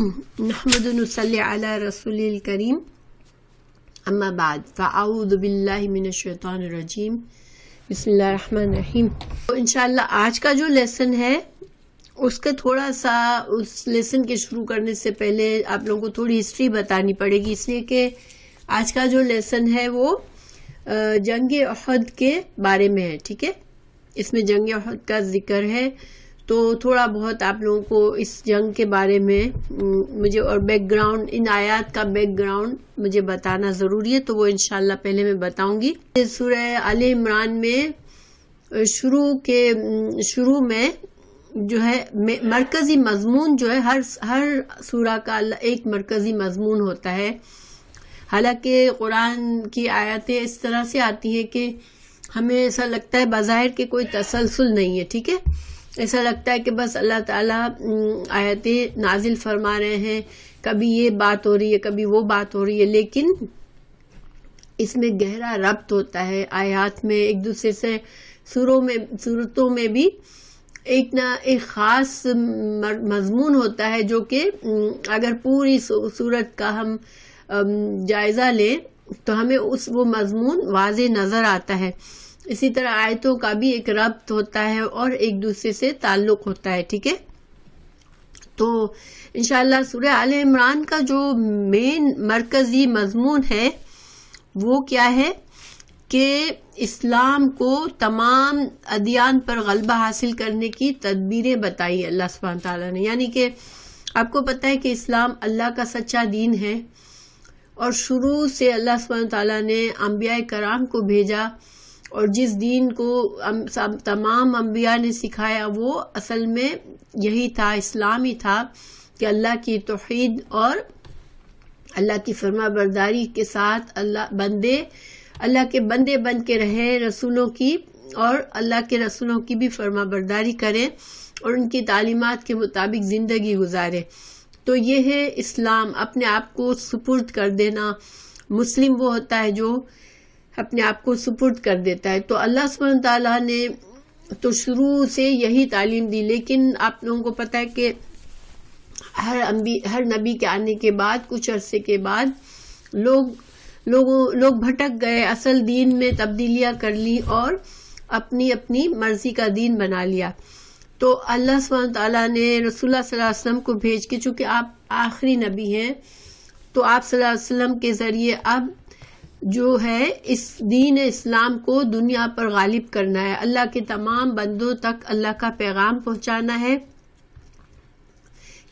نحمد و نصلی علی رسول الکریم اما بعد فاعوذ باللہ من الشیطان الرجیم بسم اللہ الرحمن الرحیم. تو انشاءاللہ آج کا جو لیسن ہے اس کا تھوڑا سا اس لیسن کے شروع کرنے سے پہلے آپ لوگوں کو تھوڑی ہسٹری بتانی پڑے گی، اس لیے کہ آج کا جو لیسن ہے وہ جنگ احد کے بارے میں ہے. ٹھیک ہے، اس میں جنگ احد کا ذکر ہے، تو تھوڑا بہت آپ لوگوں کو اس جنگ کے بارے میں مجھے اور بیک گراؤنڈ، ان آیات کا بیک گراؤنڈ مجھے بتانا ضروری ہے، تو وہ انشاءاللہ پہلے میں بتاؤں گی. سورہ آل عمران میں شروع میں جو ہے مرکزی مضمون جو ہے ہر سورہ کا ایک مرکزی مضمون ہوتا ہے. حالانکہ قرآن کی آیاتیں اس طرح سے آتی ہیں کہ ہمیں ایسا لگتا ہے بظاہر کہ کوئی تسلسل نہیں ہے. ٹھیک ہے، ایسا لگتا ہے کہ بس اللہ تعالیٰ آیاتیں نازل فرما رہے ہیں، کبھی یہ بات ہو رہی ہے کبھی وہ بات ہو رہی ہے، لیکن اس میں گہرا ربط ہوتا ہے. آیات میں ایک دوسرے سے صورتوں میں بھی ایک خاص مضمون ہوتا ہے، جو کہ اگر پوری صورت کا ہم جائزہ لیں تو ہمیں وہ مضمون واضح نظر آتا ہے. اسی طرح آیتوں کا بھی ایک ربط ہوتا ہے اور ایک دوسرے سے تعلق ہوتا ہے. ٹھیک ہے، تو انشاءاللہ سورہ آل عمران کا جو مین مرکزی مضمون ہے وہ کیا ہے کہ اسلام کو تمام ادیان پر غلبہ حاصل کرنے کی تدبیریں بتائی اللہ سبحانہ تعالیٰ نے. یعنی کہ آپ کو پتہ ہے کہ اسلام اللہ کا سچا دین ہے، اور شروع سے اللہ سبحانہ تعالیٰ نے انبیاء کرام کو بھیجا، اور جس دین کو تمام انبیاء نے سکھایا وہ اصل میں یہی تھا، اسلام ہی تھا کہ اللہ کی توحید اور اللہ کی فرما برداری کے ساتھ اللہ کے بندے بن کے رہے، رسولوں کی اور اللہ کے رسولوں کی بھی فرما برداری کریں اور ان کی تعلیمات کے مطابق زندگی گزارے. تو یہ ہے اسلام، اپنے آپ کو سپرد کر دینا. مسلم وہ ہوتا ہے جو اپنے آپ کو سپرد کر دیتا ہے. تو اللہ سبحانہ تعالیٰ نے تو شروع سے یہی تعلیم دی، لیکن آپ لوگوں کو پتہ ہے کہ ہر نبی کے آنے کے بعد کچھ عرصے کے بعد لوگ بھٹک گئے، اصل دین میں تبدیلیاں کر لی اور اپنی مرضی کا دین بنا لیا. تو اللہ سبحانہ تعالیٰ نے رسول اللہ صلی اللہ علیہ وسلم کو بھیج کے، چونکہ آپ آخری نبی ہیں، تو آپ صلی اللہ علیہ وسلم کے ذریعے اب جو ہے اس دین اسلام کو دنیا پر غالب کرنا ہے، اللہ کے تمام بندوں تک اللہ کا پیغام پہنچانا ہے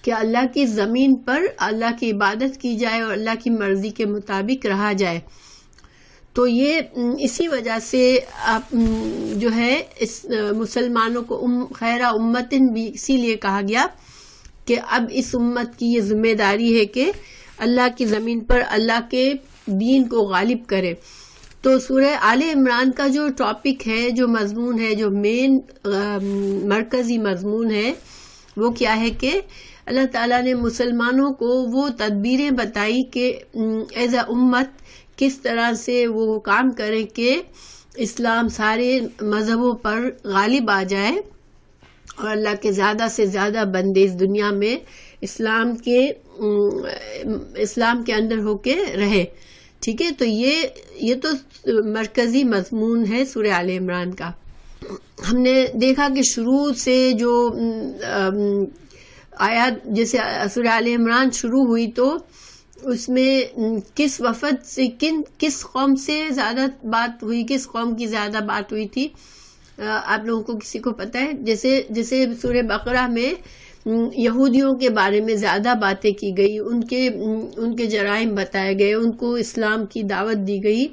کہ اللہ کی زمین پر اللہ کی عبادت کی جائے اور اللہ کی مرضی کے مطابق رہا جائے. تو یہ اسی وجہ سے آپ جو ہے اس مسلمانوں کو خیر امتن بھی اسی لیے کہا گیا کہ اب اس امت کی یہ ذمہ داری ہے کہ اللہ کی زمین پر اللہ کے دین کو غالب کرے. تو سورہ آل عمران کا جو ٹاپک ہے، جو مضمون ہے، جو مین مرکزی مضمون ہے، وہ کیا ہے کہ اللہ تعالیٰ نے مسلمانوں کو وہ تدبیریں بتائی کہ ایز اے امت کس طرح سے وہ کام کریں کہ اسلام سارے مذہبوں پر غالب آ جائے اور اللہ کے زیادہ سے زیادہ بندے اس دنیا میں اسلام کے اندر ہو کے رہے. ٹھیک ہے، تو یہ تو مرکزی مضمون ہے سورہ آل عمران کا. ہم نے دیکھا کہ شروع سے جو آیات جیسے سورہ آل عمران شروع ہوئی تو اس میں کس وفد سے کس قوم سے زیادہ بات ہوئی، کس قوم کی زیادہ بات ہوئی تھی، آپ لوگوں کو کسی کو پتہ ہے؟ جیسے سورہ بقرہ میں یہودیوں کے بارے میں زیادہ باتیں کی گئی، ان کے جرائم بتائے گئے، ان کو اسلام کی دعوت دی گئی.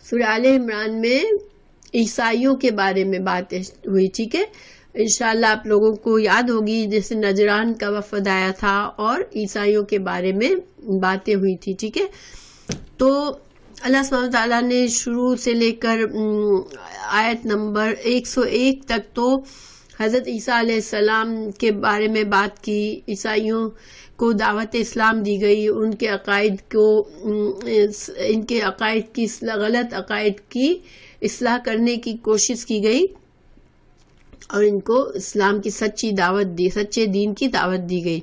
سورہ آل عمران میں عیسائیوں کے بارے میں باتیں ہوئی. ٹھیک ہے، انشاءاللہ آپ لوگوں کو یاد ہوگی جیسے نجران کا وفد آیا تھا اور عیسائیوں کے بارے میں باتیں ہوئی تھی. ٹھیک ہے، تو اللہ سبحانہ تعالیٰ نے شروع سے لے کر آیت نمبر 101 تک تو حضرت عیسیٰ علیہ السلام کے بارے میں بات کی. عیسائیوں کو دعوت اسلام دی گئی، ان کے عقائد کی غلط عقائد کی اصلاح کرنے کی کوشش کی گئی اور ان کو اسلام کی سچے دین کی دعوت دی گئی.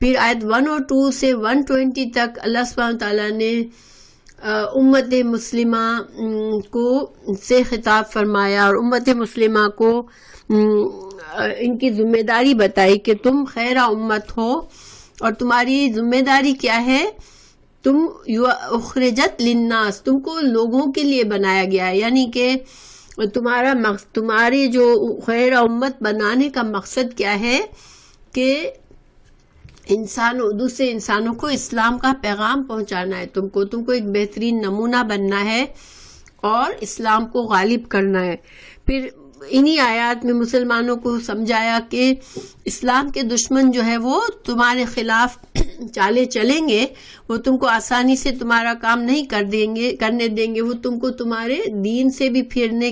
پھر آیت 1 اور 2 سے 120 تک اللہ سبحانہ تعالیٰ نے امت مسلمہ کو سے خطاب فرمایا اور امت مسلمہ کو ان کی ذمہ داری بتائی کہ تم خیر امت ہو اور تمہاری ذمہ داری کیا ہے، تم اخرجت للناس، تم کو لوگوں کے لیے بنایا گیا ہے، یعنی کہ تمہاری جو خیر امت بنانے کا مقصد کیا ہے کہ دوسرے انسانوں کو اسلام کا پیغام پہنچانا ہے، تم کو ایک بہترین نمونہ بننا ہے اور اسلام کو غالب کرنا ہے۔ پھر انہی آیات میں مسلمانوں کو سمجھایا کہ اسلام کے دشمن جو ہے وہ تمہارے خلاف چالے چلیں گے، وہ تم کو آسانی سے تمہارا کام نہیں کرنے دیں گے، وہ تم کو تمہارے دین سے بھی پھیرنے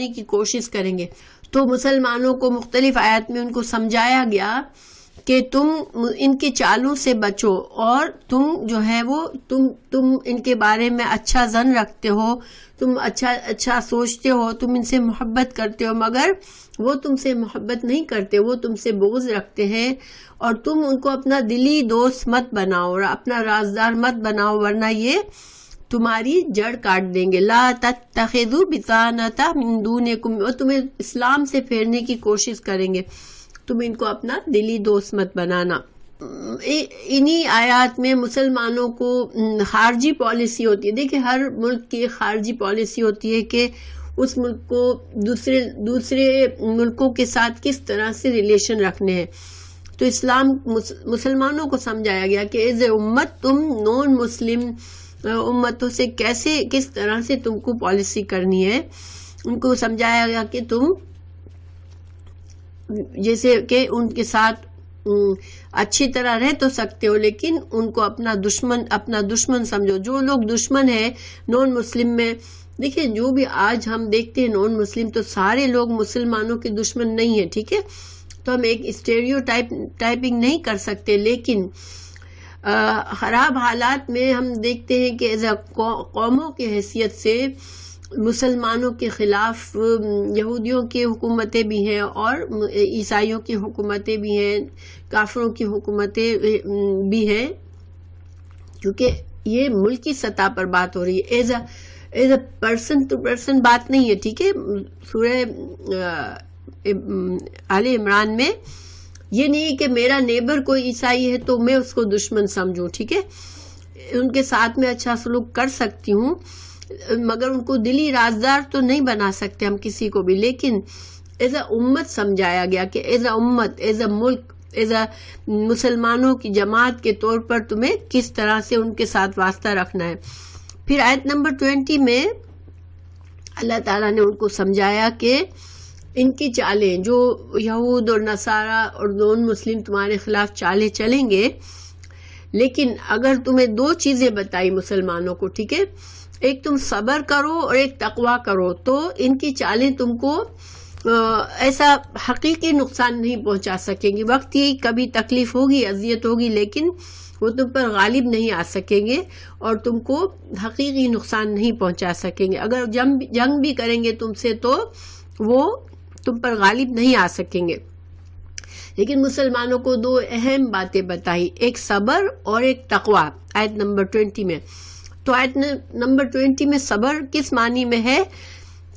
کی کوشش کریں گے۔ تو مسلمانوں کو مختلف آیات میں ان کو سمجھایا گیا کہ تم ان کی چالوں سے بچو اور تم جو ہے وہ تم ان کے بارے میں اچھا ظن رکھتے ہو، تم اچھا سوچتے ہو، تم ان سے محبت کرتے ہو، مگر وہ تم سے محبت نہیں کرتے، وہ تم سے بغض رکھتے ہیں، اور تم ان کو اپنا دلی دوست مت بناؤ اور اپنا رازدار مت بناؤ، ورنہ یہ تمہاری جڑ کاٹ دیں گے۔ لا تتخذوا بطانۃ من دونکم، وہ تمہیں اسلام سے پھیرنے کی کوشش کریں گے، تم ان کو اپنا دلی دوست مت بنانا۔ انہی آیات میں مسلمانوں کو خارجی پالیسی ہوتی ہے، دیکھیں ہر ملک کی خارجی پالیسی ہوتی ہے کہ اس ملک کو دوسرے ملکوں کے ساتھ کس طرح سے ریلیشن رکھنے ہیں۔ تو اسلام مسلمانوں کو سمجھایا گیا کہ ایز اے امت تم نان مسلم امتوں سے کس طرح سے تم کو پالیسی کرنی ہے۔ ان کو سمجھایا گیا کہ تم جیسے کہ ان کے ساتھ اچھی طرح رہ تو سکتے ہو، لیکن ان کو اپنا دشمن سمجھو۔ جو لوگ دشمن ہیں نان مسلم میں، دیکھیں جو بھی آج ہم دیکھتے ہیں نان مسلم، تو سارے لوگ مسلمانوں کے دشمن نہیں ہیں، ٹھیک ہے، تو ہم ایک اسٹیریو ٹائپنگ نہیں کر سکتے، لیکن خراب حالات میں ہم دیکھتے ہیں کہ ایز اے قوموں کی حیثیت سے مسلمانوں کے خلاف یہودیوں کی حکومتیں بھی ہیں اور عیسائیوں کی حکومتیں بھی ہیں، کافروں کی حکومتیں بھی ہیں، کیونکہ یہ ملکی سطح پر بات ہو رہی ہے، as a person to person بات نہیں ہے، ٹھیک ہے۔ سورہ آل عمران میں یہ نہیں کہ میرا نیبر کوئی عیسائی ہے تو میں اس کو دشمن سمجھوں، ٹھیک ہے، ان کے ساتھ میں اچھا سلوک کر سکتی ہوں، مگر ان کو دلی رازدار تو نہیں بنا سکتے ہم کسی کو بھی، لیکن ایز اے امت سمجھایا گیا کہ ایز اے امت، as a Malik, as a مسلمانوں کی جماعت کے طور پر تمہیں کس طرح سے ان کے ساتھ واسطہ رکھنا ہے۔ پھر آیت نمبر 20 میں اللہ تعالیٰ نے ان کو سمجھایا کہ ان کی چالیں، جو یہود اور نصارہ اور نون مسلم تمہارے خلاف چالیں چلیں گے، لیکن اگر تمہیں دو چیزیں بتائی مسلمانوں کو، ٹھیک ہے، ایک تم صبر کرو اور ایک تقویٰ کرو، تو ان کی چالیں تم کو ایسا حقیقی نقصان نہیں پہنچا سکیں گی، وقت ہی کبھی تکلیف ہوگی، اذیت ہوگی، لیکن وہ تم پر غالب نہیں آ سکیں گے اور تم کو حقیقی نقصان نہیں پہنچا سکیں گے۔ اگر جنگ بھی کریں گے تم سے تو وہ تم پر غالب نہیں آ سکیں گے۔ لیکن مسلمانوں کو دو اہم باتیں بتائی، ایک صبر اور ایک تقویٰ، آیت نمبر 20 میں۔ تو آیت نمبر 20 میں صبر کس معنی میں ہے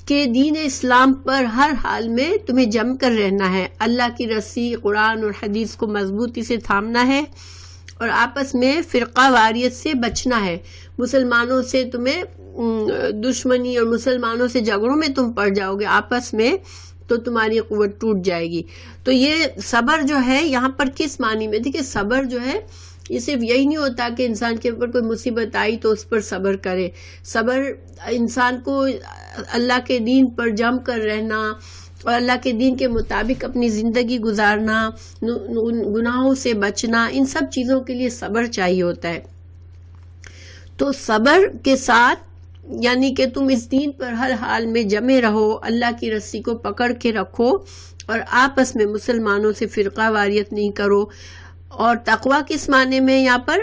کہ دین اسلام پر ہر حال میں تمہیں جم کر رہنا ہے، اللہ کی رسی قرآن اور حدیث کو مضبوطی سے تھامنا ہے اور آپس میں فرقہ واریت سے بچنا ہے۔ مسلمانوں سے تمہیں دشمنی اور مسلمانوں سے جھگڑوں میں تم پڑ جاؤ گے آپس میں تو تمہاری قوت ٹوٹ جائے گی۔ تو یہ صبر جو ہے یہاں پر کس معنی میں، دیکھیں صبر جو ہے یہ صرف یہی نہیں ہوتا کہ انسان کے اوپر کوئی مصیبت آئی تو اس پر صبر کرے، صبر انسان کو اللہ کے دین پر جم کر رہنا اور اللہ کے دین کے مطابق اپنی زندگی گزارنا، گناہوں سے بچنا، ان سب چیزوں کے لیے صبر چاہیے ہوتا ہے۔ تو صبر کے ساتھ یعنی کہ تم اس دین پر ہر حال میں جمے رہو، اللہ کی رسی کو پکڑ کے رکھو اور آپس میں مسلمانوں سے فرقہ واریت نہیں کرو۔ اور تقویٰ کس معنی میں یہاں پر؟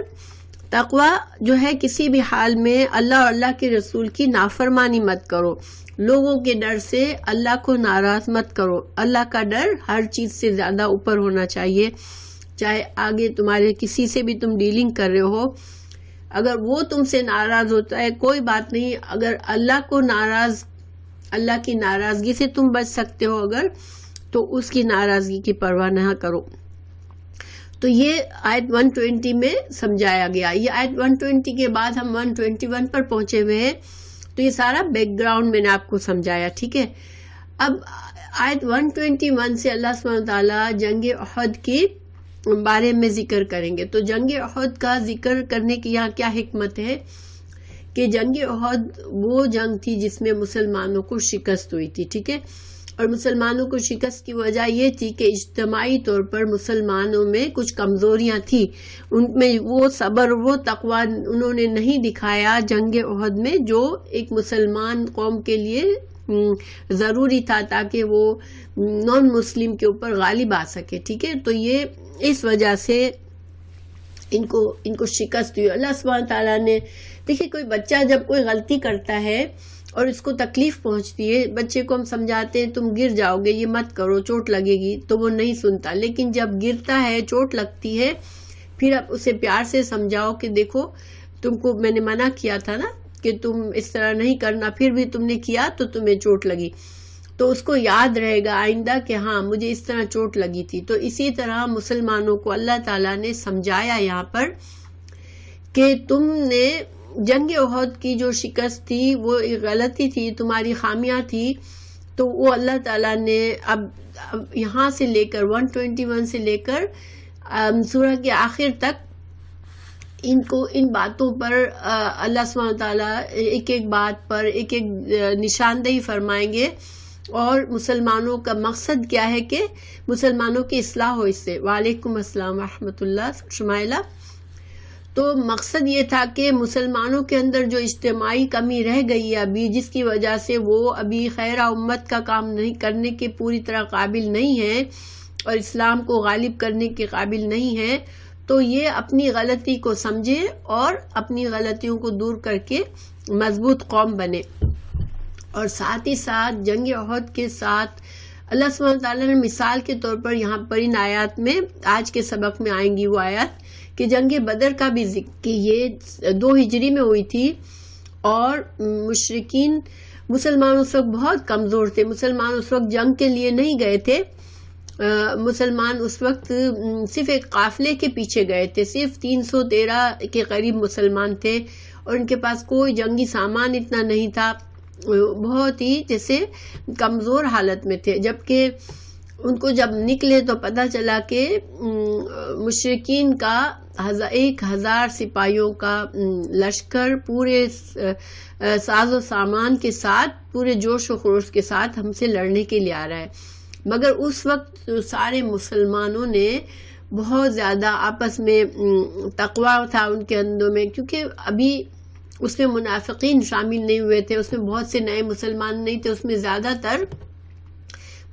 تقویٰ جو ہے کسی بھی حال میں اللہ اور اللہ کے رسول کی نافرمانی مت کرو، لوگوں کے ڈر سے اللہ کو ناراض مت کرو، اللہ کا ڈر ہر چیز سے زیادہ اوپر ہونا چاہیے، چاہے آگے تمہارے کسی سے بھی تم ڈیلنگ کر رہے ہو، اگر وہ تم سے ناراض ہوتا ہے کوئی بات نہیں، اگر اللہ کی ناراضگی سے تم بچ سکتے ہو اگر، تو اس کی ناراضگی کی پرواہ نہ کرو۔ تو یہ آیت 120 میں سمجھایا گیا۔ یہ آیت 120 کے بعد ہم 121 پر پہنچے ہوئے ہیں، تو یہ سارا بیک گراؤنڈ میں نے آپ کو سمجھایا، ٹھیک ہے۔ اب آیت 121 سے اللہ سبحانہ وتعالیٰ جنگ احد کے بارے میں ذکر کریں گے۔ تو جنگ احد کا ذکر کرنے کی یہاں کیا حکمت ہے کہ جنگ احد وہ جنگ تھی جس میں مسلمانوں کو شکست ہوئی تھی، ٹھیک ہے، اور مسلمانوں کو شکست کی وجہ یہ تھی کہ اجتماعی طور پر مسلمانوں میں کچھ کمزوریاں تھیں، ان میں وہ صبر وہ تقوی انہوں نے نہیں دکھایا جنگ احد میں، جو ایک مسلمان قوم کے لیے ضروری تھا تاکہ وہ نان مسلم کے اوپر غالب آ سکے، ٹھیک ہے۔ تو یہ اس وجہ سے ان کو شکست ہوئی۔ اللہ سبحانہ تعالیٰ نے، دیکھیے کوئی بچہ جب کوئی غلطی کرتا ہے اور اس کو تکلیف پہنچتی ہے، بچے کو ہم سمجھاتے ہیں تم گر جاؤ گے، یہ مت کرو، چوٹ لگے گی، تو وہ نہیں سنتا، لیکن جب گرتا ہے چوٹ لگتی ہے پھر آپ اسے پیار سے سمجھاؤ کہ دیکھو تم کو میں نے منع کیا تھا نا کہ تم اس طرح نہیں کرنا، پھر بھی تم نے کیا تو تمہیں چوٹ لگی، تو اس کو یاد رہے گا آئندہ کہ ہاں مجھے اس طرح چوٹ لگی تھی۔ تو اسی طرح مسلمانوں کو اللہ تعالیٰ نے سمجھایا یہاں پر کہ تم نے جنگ احد کی جو شکست تھی وہ ایک غلطی تھی، تمہاری خامیاں تھی، تو وہ اللہ تعالیٰ نے اب یہاں سے لے کر 121 سے لے کر سورہ کے آخر تک ان باتوں پر اللہ سبحانہ تعالیٰ ایک ایک بات پر ایک ایک نشاندہی فرمائیں گے، اور مسلمانوں کا مقصد کیا ہے کہ مسلمانوں کی اصلاح ہو اس سے۔ وعلیکم السلام ورحمۃ اللہ شمائلہ۔ تو مقصد یہ تھا کہ مسلمانوں کے اندر جو اجتماعی کمی رہ گئی ہے ابھی، جس کی وجہ سے وہ ابھی خیر امت کا کام نہیں کرنے کے پوری طرح قابل نہیں ہے اور اسلام کو غالب کرنے کے قابل نہیں ہے، تو یہ اپنی غلطی کو سمجھے اور اپنی غلطیوں کو دور کر کے مضبوط قوم بنے۔ اور ساتھ ہی ساتھ جنگ احد کے ساتھ اللہ سبحانہ تعالیٰ نے مثال کے طور پر یہاں پر ان آیات میں آج کے سبق میں آئیں گی وہ آیات کہ جنگ بدر کا بھی ذکر کہ یہ 2 ہجری میں ہوئی تھی، اور مشرکین مسلمان اس وقت بہت کمزور تھے، مسلمان اس وقت جنگ کے لیے نہیں گئے تھے، مسلمان اس وقت صرف ایک قافلے کے پیچھے گئے تھے، صرف 313 کے قریب مسلمان تھے، اور ان کے پاس کوئی جنگی سامان اتنا نہیں تھا، بہت ہی جیسے کمزور حالت میں تھے، جبکہ ان کو جب نکلے تو پتہ چلا کہ مشرکین کا 1000 سپاہیوں کا لشکر پورے ساز و سامان کے ساتھ پورے جوش و خروش کے ساتھ ہم سے لڑنے کے لیے آ رہا ہے، مگر اس وقت سارے مسلمانوں نے بہت زیادہ آپس میں تقوی تھا ان کے اندروں میں، کیونکہ ابھی اس میں منافقین شامل نہیں ہوئے تھے، اس میں بہت سے نئے مسلمان نہیں تھے، اس میں زیادہ تر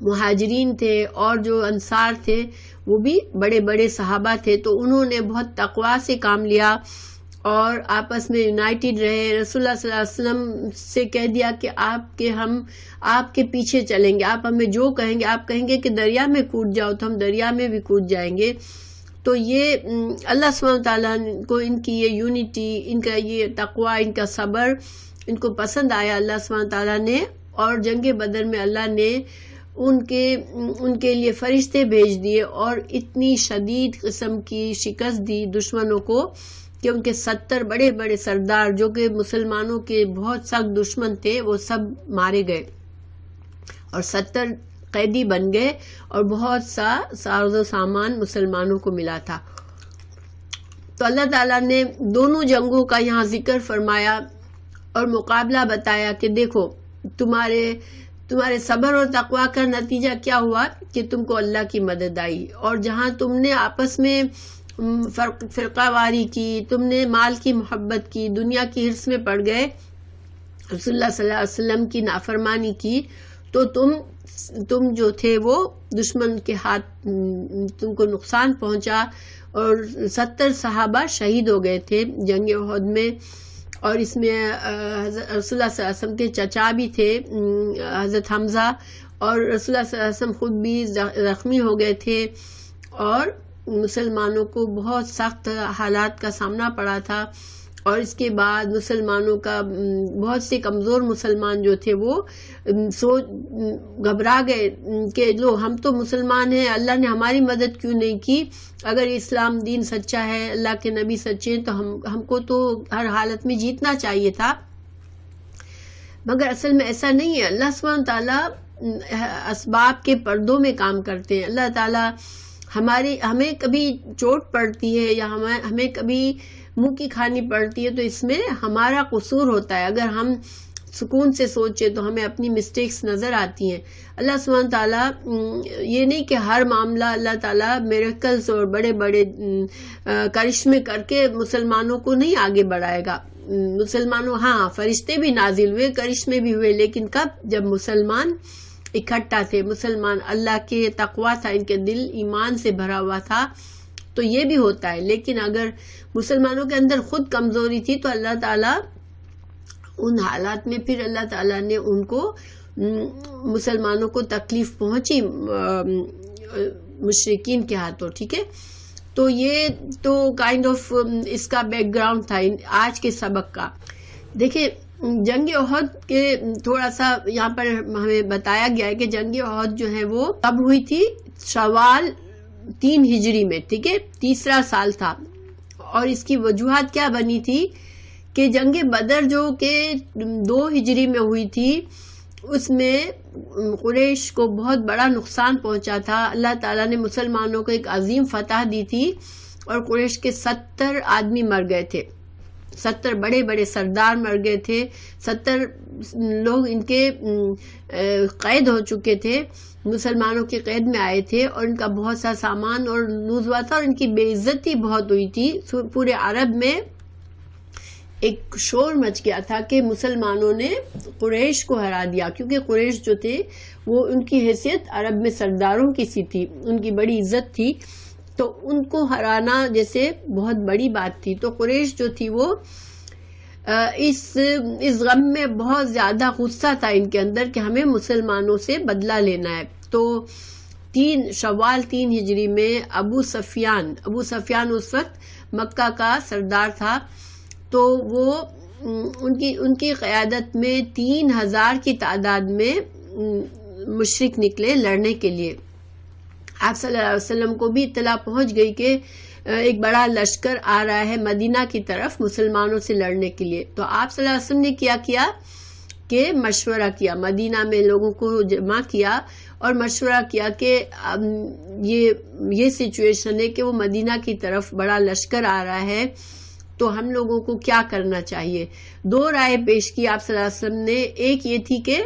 مہاجرین تھے، اور جو انصار تھے وہ بھی بڑے بڑے صحابہ تھے، تو انہوں نے بہت تقوی سے کام لیا اور آپس میں یونائٹڈ رہے۔ رسول اللہ صلی اللہ علیہ وسلم سے کہہ دیا کہ ہم آپ کے پیچھے چلیں گے، آپ ہمیں جو کہیں گے، آپ کہیں گے کہ دریا میں کود جاؤ تو ہم دریا میں بھی کود جائیں گے۔ تو یہ اللہ سبحانہ تعالیٰ کو ان کی یہ یونٹی، ان کا یہ تقوی، ان کا صبر ان کو پسند آیا اللہ سبحانہ تعالیٰ نے، اور جنگ بدر میں اللہ نے ان کے لیے فرشتے بھیج دیے اور اتنی شدید قسم کی شکست دی دشمنوں کو کہ ان کے 70 بڑے بڑے سردار جو کہ مسلمانوں کے بہت سخت دشمن تھے وہ سب مارے گئے، اور 70 قیدی بن گئے، اور بہت سا ساز و سامان مسلمانوں کو ملا تھا۔ تو اللہ تعالیٰ نے دونوں جنگوں کا یہاں ذکر فرمایا اور مقابلہ بتایا کہ دیکھو تمہارے صبر اور تقوی کا نتیجہ کیا ہوا کہ تم کو اللہ کی مدد آئی، اور جہاں تم نے آپس میں فرقہ واری کی، تم نے مال کی محبت کی، دنیا کی حرص میں پڑ گئے، رسول اللہ صلی اللہ علیہ وسلم کی نافرمانی کی، تو تم جو تھے وہ دشمن کے ہاتھ تم کو نقصان پہنچا، اور 70 صحابہ شہید ہو گئے تھے جنگ احد میں، اور اس میں رسول اللہ صلی اللہ علیہ وسلم کے چچا بھی تھے حضرت حمزہ، اور رسول اللہ صلی اللہ علیہ وسلم خود بھی زخمی ہو گئے تھے، اور مسلمانوں کو بہت سخت حالات کا سامنا پڑا تھا، اور اس کے بعد مسلمانوں کا بہت سے کمزور مسلمان جو تھے وہ گھبرا گئے کہ لو ہم تو مسلمان ہیں، اللہ نے ہماری مدد کیوں نہیں کی؟ اگر اسلام دین سچا ہے، اللہ کے نبی سچے ہیں، تو ہم کو تو ہر حالت میں جیتنا چاہیے تھا۔ مگر اصل میں ایسا نہیں ہے۔ اللہ سبحانہ تعالیٰ اسباب کے پردوں میں کام کرتے ہیں۔ اللہ تعالیٰ ہمیں کبھی چوٹ پڑتی ہے یا ہمیں کبھی منہ کی کھانی پڑتی ہے تو اس میں ہمارا قصور ہوتا ہے۔ اگر ہم سکون سے سوچے تو ہمیں اپنی مسٹیکس نظر آتی ہیں۔ اللہ سبحانہ تعالیٰ یہ نہیں کہ ہر معاملہ اللہ تعالیٰ میریکلز اور بڑے بڑے کرشمے کر کے مسلمانوں کو نہیں آگے بڑھائے گا۔ ہاں فرشتے بھی نازل ہوئے، کرشمے بھی ہوئے، لیکن کب؟ جب مسلمان اکٹھا تھے، مسلمان اللہ کے تقویٰ تھا، ان کے دل ایمان سے بھرا ہوا تھا، تو یہ بھی ہوتا ہے۔ لیکن اگر مسلمانوں کے اندر خود کمزوری تھی تو اللہ تعالیٰ ان حالات میں پھر اللہ تعالیٰ نے ان کو مسلمانوں کو تکلیف پہنچی مشرکین کے ہاتھوں، ٹھیک ہے۔ تو یہ تو کائنڈ آف اس کا بیک گراؤنڈ تھا آج کے سبق کا۔ دیکھیں جنگ احد کے تھوڑا سا یہاں پر ہمیں بتایا گیا ہے کہ جنگ احد جو ہے وہ کب ہوئی تھی؟ شوال 3 ہجری میں، ٹھیک ہے، تیسرا سال تھا۔ اور اس کی وجوہات کیا بنی تھی کہ جنگ بدر جو کہ 2 ہجری میں ہوئی تھی، اس میں قریش کو بہت بڑا نقصان پہنچا تھا۔ اللہ تعالیٰ نے مسلمانوں کو ایک عظیم فتح دی تھی اور قریش کے 70 آدمی مر گئے تھے، 70 بڑے بڑے سردار مر گئے تھے، 70 لوگ ان کے قید ہو چکے تھے، مسلمانوں کی قید میں آئے تھے، اور ان کا بہت سا سامان اور لوز ہوا تھا، اور ان کی بے عزتی بہت ہوئی تھی۔ پورے عرب میں ایک شور مچ گیا تھا کہ مسلمانوں نے قریش کو ہرا دیا، کیونکہ قریش جو تھے وہ ان کی حیثیت عرب میں سرداروں کی سی تھی، ان کی بڑی عزت تھی، تو ان کو ہرانا جیسے بہت بڑی بات تھی۔ تو قریش جو تھی وہ اس غم میں بہت زیادہ غصہ تھا ان کے اندر کہ ہمیں مسلمانوں سے بدلہ لینا ہے۔ تو شوال 3 ہجری میں ابو سفیان اس وقت مکہ کا سردار تھا، تو وہ ان کی قیادت میں 3000 کی تعداد میں مشرک نکلے لڑنے کے لیے۔ آپ صلی اللہ علیہ وسلم کو بھی اطلاع پہنچ گئی کہ ایک بڑا لشکر آ رہا ہے مدینہ کی طرف مسلمانوں سے لڑنے کے لیے۔ تو آپ صلی اللہ علیہ وسلم نے کیا کہ مشورہ کیا، مدینہ میں لوگوں کو جمع کیا اور مشورہ کیا کہ یہ سچویشن ہے کہ وہ مدینہ کی طرف بڑا لشکر آ رہا ہے، تو ہم لوگوں کو کیا کرنا چاہیے۔ 2 رائے پیش کی آپ صلی اللہ علیہ وسلم نے۔ ایک یہ تھی کہ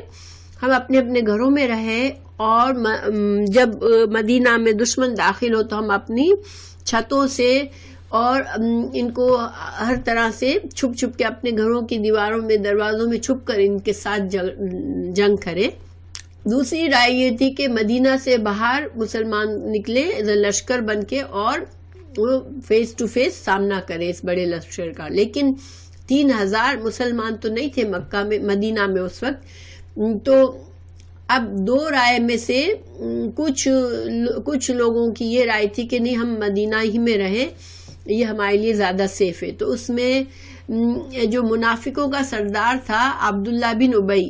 ہم اپنے اپنے گھروں میں رہیں، اور جب مدینہ میں دشمن داخل ہو تو ہم اپنی چھتوں سے اور ان کو ہر طرح سے چھپ چھپ کے اپنے گھروں کی دیواروں میں دروازوں میں چھپ کر ان کے ساتھ جنگ کریں۔ دوسری رائے یہ تھی کہ مدینہ سے باہر مسلمان نکلے لشکر بن کے اور وہ فیس ٹو فیس سامنا کرے اس بڑے لشکر کا۔ لیکن 3000 مسلمان تو نہیں تھے مدینہ میں اس وقت۔ تو اب 2 رائے میں سے کچھ لوگوں کی یہ رائے تھی کہ نہیں، ہم مدینہ ہی میں رہیں، یہ ہمارے لیے زیادہ سیف ہے۔ تو اس میں جو منافقوں کا سردار تھا عبداللہ بن ابی،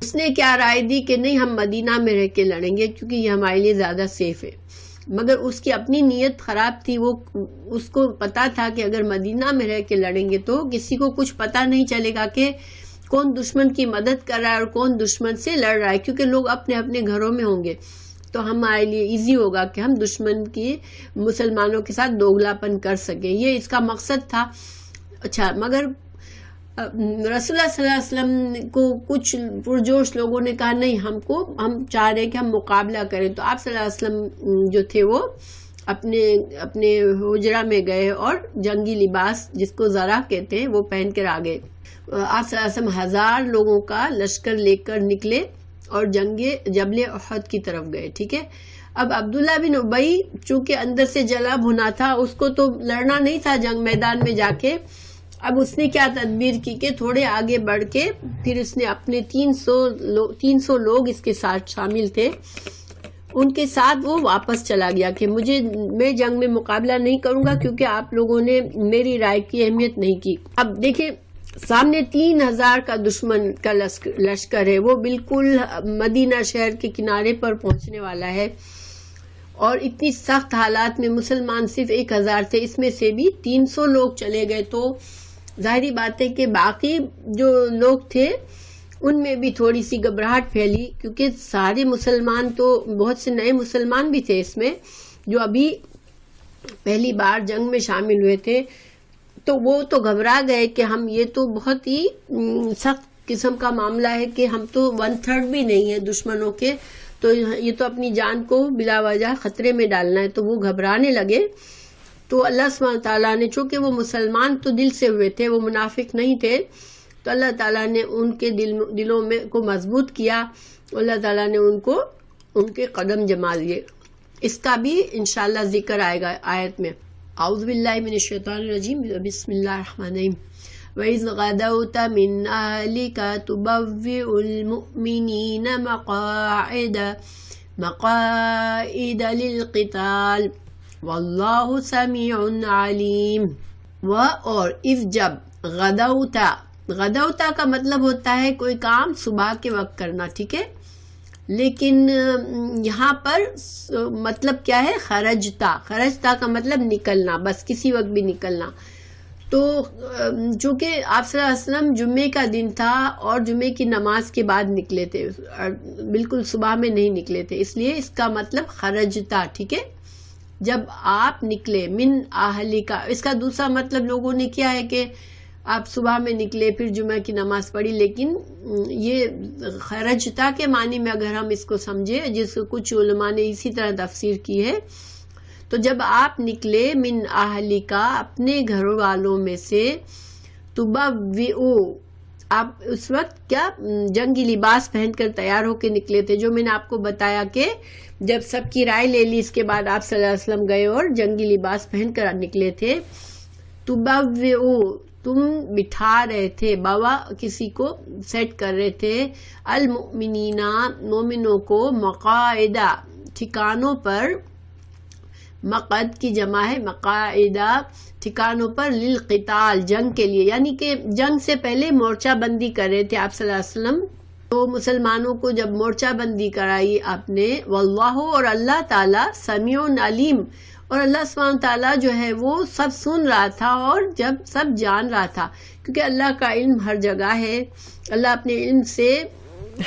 اس نے کیا رائے دی کہ نہیں، ہم مدینہ میں رہ کے لڑیں گے کیونکہ یہ ہمارے لیے زیادہ سیف ہے۔ مگر اس کی اپنی نیت خراب تھی، اس کو پتا تھا کہ اگر مدینہ میں رہ کے لڑیں گے تو کسی کو کچھ پتا نہیں چلے گا کہ کون دشمن کی مدد کر رہا ہے اور کون دشمن سے لڑ رہا ہے، کیونکہ لوگ اپنے اپنے گھروں میں ہوں گے، تو ہمارے لیے ایزی ہوگا کہ ہم دشمن کی مسلمانوں کے ساتھ دوگلاپن کر سکیں۔ یہ اس کا مقصد تھا۔ اچھا، مگر رسول اللہ صلی اللہ علیہ وسلم کو کچھ پرجوش لوگوں نے کہا نہیں، ہم چاہ رہے ہیں کہ ہم مقابلہ کریں۔ تو آپ صلی اللہ علیہ وسلم جو تھے وہ اپنے حجرہ میں گئے اور جنگی لباس جس کو ذرا کہتے ہیں وہ پہن کر آ گئے۔ آپ صلی اللہ علیہ وسلم 1000 لوگوں کا لشکر لے کر نکلے اور جبل احد کی طرف گئے، ٹھیک ہے۔ اب عبداللہ بن ابی چونکہ اندر سے جلا بھنا تھا، اس کو تو لڑنا نہیں تھا جنگ میدان میں جا کے۔ اب اس نے کیا تدبیر کی کہ تھوڑے آگے بڑھ کے پھر اس نے اپنے 300 لوگ اس کے ساتھ شامل تھے، ان کے ساتھ وہ واپس چلا گیا کہ میں جنگ میں مقابلہ نہیں کروں گا کیونکہ آپ لوگوں نے میری رائے کی اہمیت نہیں کی. اب دیکھیں سامنے 3000 کا دشمن کا لشکر ہے، وہ بالکل مدینہ شہر کے کنارے پر پہنچنے والا ہے، اور اتنی سخت حالات میں مسلمان صرف 1000 تھے، اس میں سے بھی 300 لوگ چلے گئے. تو ظاہری بات ہے کہ باقی جو لوگ تھے ان میں بھی تھوڑی سی گھبراہٹ پھیلی، کیونکہ سارے مسلمان تو بہت سے نئے مسلمان بھی تھے اس میں جو ابھی پہلی بار جنگ میں شامل ہوئے تھے. تو وہ تو گھبرا گئے کہ ہم یہ تو بہت ہی سخت قسم کا معاملہ ہے کہ ہم تو 1/3 بھی نہیں ہے دشمنوں کے، تو یہ تو اپنی جان کو بلا وجہ خطرے میں ڈالنا ہے. تو وہ گھبرانے لگے. تو اللہ سبحانہ تعالیٰ نے، چونکہ وہ مسلمان تو دل سے ہوئے تھے، وہ منافق نہیں تھے، تو اللہ تعالیٰ نے ان کے دلوں میں کو مضبوط کیا. اللہ تعالیٰ نے ان کے قدم جما دیے. اس کا بھی انشاءاللہ ذکر آئے گا آیت میں. اعوذ باللہ من الشیطان الرجیم، بسم اللہ الرحمن الرحیم. وَإِذْ غَدَوْتَ مِنْ أَهْلِكَ تُبَوِّئُ الْمُؤْمِنِينَ مَقَاعِدَ لِلْقِتَالِ وَاللَّهُ سَمِيعٌ عَلِيمٌ. اور اذ جب غدوتا کا مطلب ہوتا ہے کوئی کام صبح کے وقت کرنا، ٹھیک ہے، لیکن یہاں پر مطلب کیا ہے؟ خرجتا کا مطلب نکلنا، بس کسی وقت بھی نکلنا. تو چونکہ آپ صلی اللہ علیہ وسلم جمعے کا دن تھا اور جمعے کی نماز کے بعد نکلے تھے، بالکل صبح میں نہیں نکلے تھے، اس لیے اس کا مطلب خرجتا، ٹھیک ہے، جب آپ نکلے. من اہلی کا اس کا دوسرا مطلب لوگوں نے کیا ہے کہ آپ صبح میں نکلے پھر جمعہ کی نماز پڑھی، لیکن یہ خرجتا کے معنی میں اگر ہم اس کو سمجھے، جس کو کچھ علماء نے اسی طرح تفسیر کی ہے، تو جب آپ نکلے من اہلی کا اپنے گھر والوں میں سے، تبوئو آپ اس وقت کیا جنگی لباس پہن کر تیار ہو کے نکلے تھے، جو میں نے آپ کو بتایا کہ جب سب کی رائے لے لی اس کے بعد آپ صلی اللہ علیہ وسلم گئے اور جنگی لباس پہن کر نکلے تھے. تبوئو تم بٹھا رہے تھے، بوا کسی کو سیٹ کر رہے تھے، المؤمنین مومنوں کو، مقاعدہ ٹھکانوں پر، مقعد کی جمع ہے مقاعدہ، ٹھکانوں پر، للقتال جنگ کے لیے، یعنی کہ جنگ سے پہلے مورچہ بندی کر رہے تھے آپ صلی اللہ علیہ وسلم. تو مسلمانوں کو جب مورچہ بندی کرائی آپ نے، واللہ اور اللہ تعالیٰ، سمیع علیم، اور اللہ سبحانہ تعالیٰ جو ہے وہ سب سن رہا تھا اور جب سب جان رہا تھا، کیونکہ اللہ کا علم ہر جگہ ہے. اللہ اپنے علم سے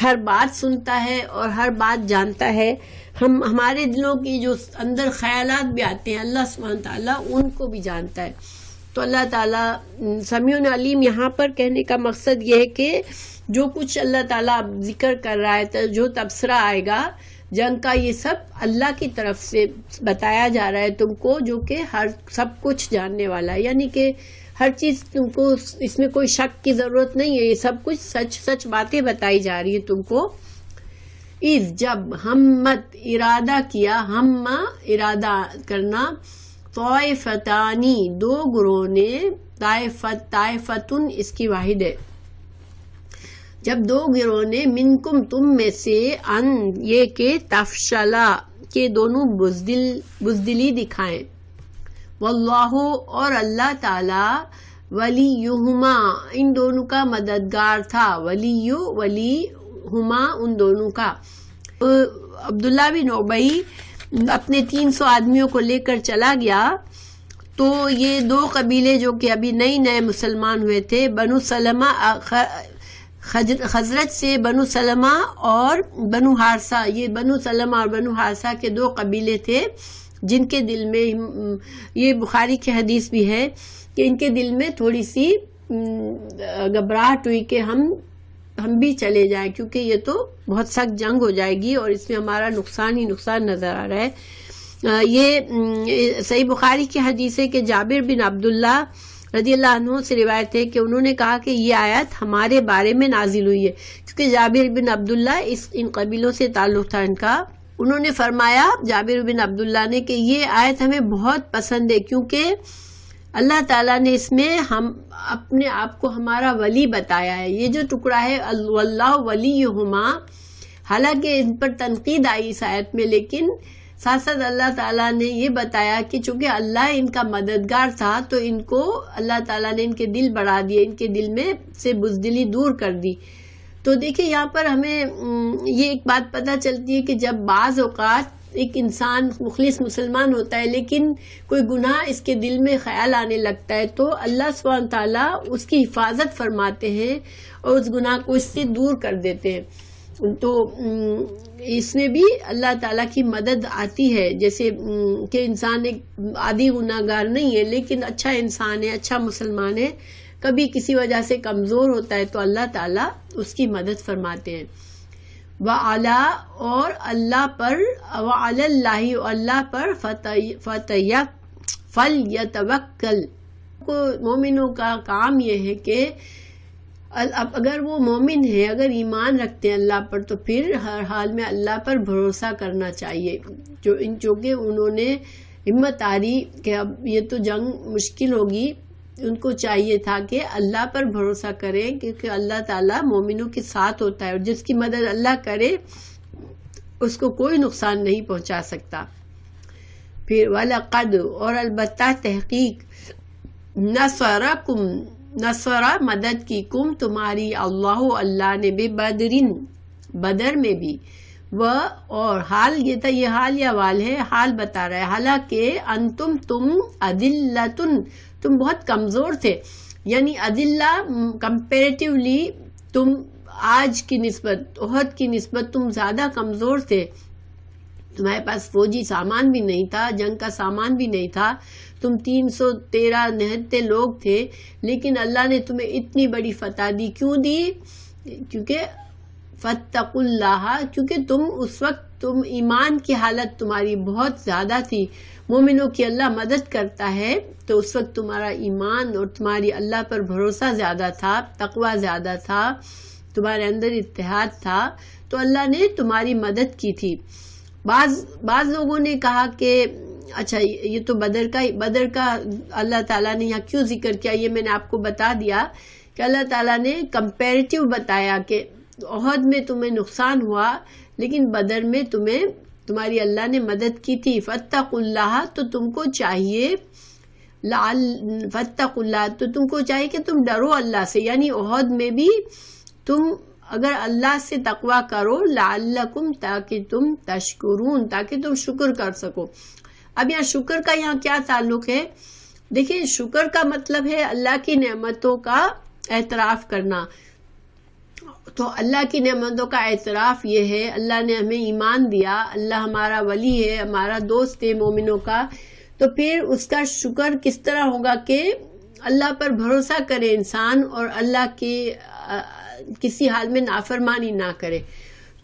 ہر بات سنتا ہے اور ہر بات جانتا ہے. ہمارے دلوں کی جو اندر خیالات بھی آتے ہیں اللہ سبحانہ تعالیٰ ان کو بھی جانتا ہے. تو اللہ تعالیٰ سمیع علیم یہاں پر کہنے کا مقصد یہ ہے کہ جو کچھ اللہ تعالیٰ ذکر کر رہا ہے، جو تبصرہ آئے گا جنگ کا، یہ سب اللہ کی طرف سے بتایا جا رہا ہے تم کو، جو کہ سب کچھ جاننے والا ہے، یعنی کہ ہر چیز تم کو اس میں کوئی شک کی ضرورت نہیں ہے، یہ سب کچھ سچ باتیں بتائی جا رہی ہے تم کو. اذ جب ہمت ارادہ کیا، ہم ارادہ کرنا، طائفتانی دو گروہ نے، طائفتن اس کی واحد ہے، جب دو گروہ نے، منکم تم میں سے، ان یہ کہ تفشلا کہ دونوں بزدلی دکھائیں، واللہ اور اللہ تعالی، ولیہما ان دونوں کا مددگار تھا، ولیہما ان دونوں کا. عبداللہ بن ابی اپنے 300 آدمیوں کو لے کر چلا گیا. تو یہ دو قبیلے جو کہ ابھی نئے مسلمان ہوئے تھے، بنو سلمہ، خزرج سے بنو سلمہ اور بنو حارثہ، یہ بنو سلمہ اور بنو حارثہ کے دو قبیلے تھے جن کے دل میں، یہ بخاری کی حدیث بھی ہے کہ ان کے دل میں تھوڑی سی گھبراہٹ ہوئی کہ ہم بھی چلے جائیں، کیونکہ یہ تو بہت سخت جنگ ہو جائے گی اور اس میں ہمارا نقصان ہی نقصان نظر آ رہا ہے. یہ صحیح بخاری کی حدیث ہے کہ جابر بن عبداللہ رضی اللہ عنہ سے روایت ہے کہ انہوں نے کہا کہ یہ آیت ہمارے بارے میں نازل ہوئی ہے، کیونکہ جابر بن عبداللہ ان قبیلوں سے تعلق تھا ان کا. انہوں نے فرمایا جابر بن عبداللہ نے کہ یہ آیت ہمیں بہت پسند ہے، کیونکہ اللہ تعالیٰ نے اس میں ہم اپنے آپ کو ہمارا ولی بتایا ہے. یہ جو ٹکڑا ہے واللہ ولیہما، حالانکہ ان پر تنقید آئی اس آیت میں، لیکن ساتھ ساتھ اللہ تعالیٰ نے یہ بتایا کہ چونکہ اللہ ان کا مددگار تھا تو ان کو اللہ تعالیٰ نے ان کے دل بڑھا دیے، ان کے دل میں سے بزدلی دور کر دی۔ تو دیکھیں یہاں پر ہمیں یہ ایک بات پتہ چلتی ہے کہ جب بعض اوقات ایک انسان مخلص مسلمان ہوتا ہے لیکن کوئی گناہ اس کے دل میں خیال آنے لگتا ہے تو اللہ سبحانہ تعالیٰ اس کی حفاظت فرماتے ہیں اور اس گناہ کو اس سے دور کر دیتے ہیں۔ تو اس میں بھی اللہ تعالیٰ کی مدد آتی ہے، جیسے کہ انسان ایک عادی گناہ گار نہیں ہے لیکن اچھا انسان ہے، اچھا مسلمان ہے، کبھی کسی وجہ سے کمزور ہوتا ہے تو اللہ تعالیٰ اس کی مدد فرماتے ہیں۔ وَعَلَىٰ اور اللہ پر، وَعَلَى اللَّهِ اللہ پر فَلْيَتَوَكَّلْ مومنوں کا کام یہ ہے کہ اب اگر وہ مومن ہے، اگر ایمان رکھتے ہیں اللہ پر تو پھر ہر حال میں اللہ پر بھروسہ کرنا چاہیے۔ چونکہ انہوں نے ہمت آری کہ اب یہ تو جنگ مشکل ہوگی، ان کو چاہیے تھا کہ اللہ پر بھروسہ کریں کیونکہ اللہ تعالیٰ مومنوں کے ساتھ ہوتا ہے اور جس کی مدد اللہ کرے اس کو کوئی نقصان نہیں پہنچا سکتا۔ پھر وَلَقَدْ اور البتہ تحقیق نصر مدد کی کم تمہاری اللہ نے بِبَدْرٍ بدر میں بھی، اور حال یہ تھا، یہ حال یا وال ہے، حال بتا رہا ہے، حالانکہ انتم تم اذلۃ تم بہت کمزور تھے، یعنی اذلہ کمپیریٹیولی تم آج کی نسبت، احد کی نسبت تم زیادہ کمزور تھے، تمہارے پاس فوجی سامان بھی نہیں تھا، جنگ کا سامان بھی نہیں تھا، تم 313 نہتے لوگ تھے، لیکن اللہ نے تمہیں اتنی بڑی فتح دی۔ کیوں دی؟ کیونکہ فاتقوا اللہ، کیونکہ تم اس وقت تم ایمان کی حالت تمہاری بہت زیادہ تھی، مومنوں کی اللہ مدد کرتا ہے تو اس وقت تمہارا ایمان اور تمہاری اللہ پر بھروسہ زیادہ تھا، تقوی زیادہ تھا، تمہارے اندر اتحاد تھا، تو اللہ نے تمہاری مدد کی تھی۔ بعض لوگوں نے کہا کہ اچھا یہ تو بدر کا اللہ تعالیٰ نے یہاں کیوں ذکر کیا، یہ میں نے آپ کو بتا دیا کہ اللہ تعالیٰ نے کمپیریٹیو بتایا کہ احد میں تمہیں نقصان ہوا لیکن بدر میں تمہاری اللہ نے مدد کی تھی۔ فاتقوا اللہ تو تم کو چاہیے، فاتقوا اللہ تو تم کو چاہیے کہ تم ڈرو اللہ سے، یعنی احد میں بھی تم اگر اللہ سے تقوی کرو، لعلکم تاکہ تم تشکرون تاکہ تم شکر کر سکو۔ اب یہاں شکر کا یہاں کیا تعلق ہے؟ دیکھیں شکر کا مطلب ہے اللہ کی نعمتوں کا اعتراف کرنا۔ تو اللہ کی نعمتوں کا اعتراف یہ ہے، اللہ نے ہمیں ایمان دیا، اللہ ہمارا ولی ہے، ہمارا دوست ہے مومنوں کا، تو پھر اس کا شکر کس طرح ہوگا کہ اللہ پر بھروسہ کرے انسان اور اللہ کی کسی حال میں نافرمانی نہ کرے۔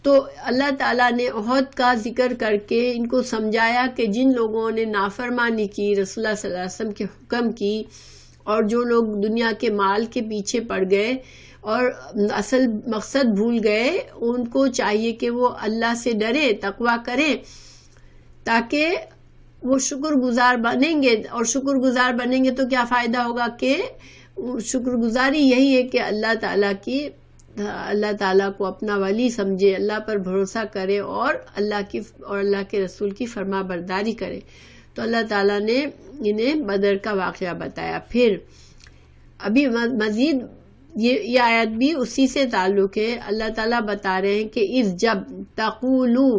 تو اللہ تعالیٰ نے احد کا ذکر کر کے ان کو سمجھایا کہ جن لوگوں نے نافرمانی کی، رسول اللہ صلی اللہ علیہ وسلم کے حکم کی، اور جو لوگ دنیا کے مال کے پیچھے پڑ گئے اور اصل مقصد بھول گئے، ان کو چاہیے کہ وہ اللہ سے ڈرے، تقوی کریں، تاکہ وہ شکر گزار بنیں گے۔ اور شکر گزار بنیں گے تو کیا فائدہ ہوگا کہ شکر گزاری یہی ہے کہ اللہ تعالیٰ کو اپنا ولی سمجھے، اللہ پر بھروسہ کرے اور اللہ کے رسول کی فرما برداری کرے۔ تو اللہ تعالیٰ نے انہیں بدر کا واقعہ بتایا۔ پھر ابھی مزید یہ آیت بھی اسی سے تعلق ہے، اللہ تعالیٰ بتا رہے ہیں کہ اذ جب تقولو،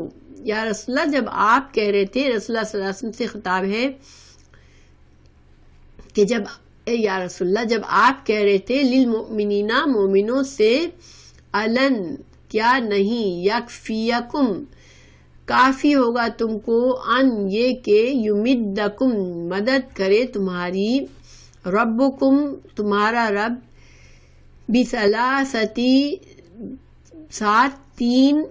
یا رسول اللہ جب آپ کہہ رہے تھے، رسول اللہ صلی اللہ علیہ وسلم سے خطاب ہے کہ جب یا رسول اللہ جب آپ کہہ رہے تھے للمؤمنین مومنوں سے، الن کیا نہیں، یکفیکم کافی ہوگا تم کو، ان یہ کہ یمدکم مدد کرے تمہاری، ربکم تمہارا رب، بثلاثتی 3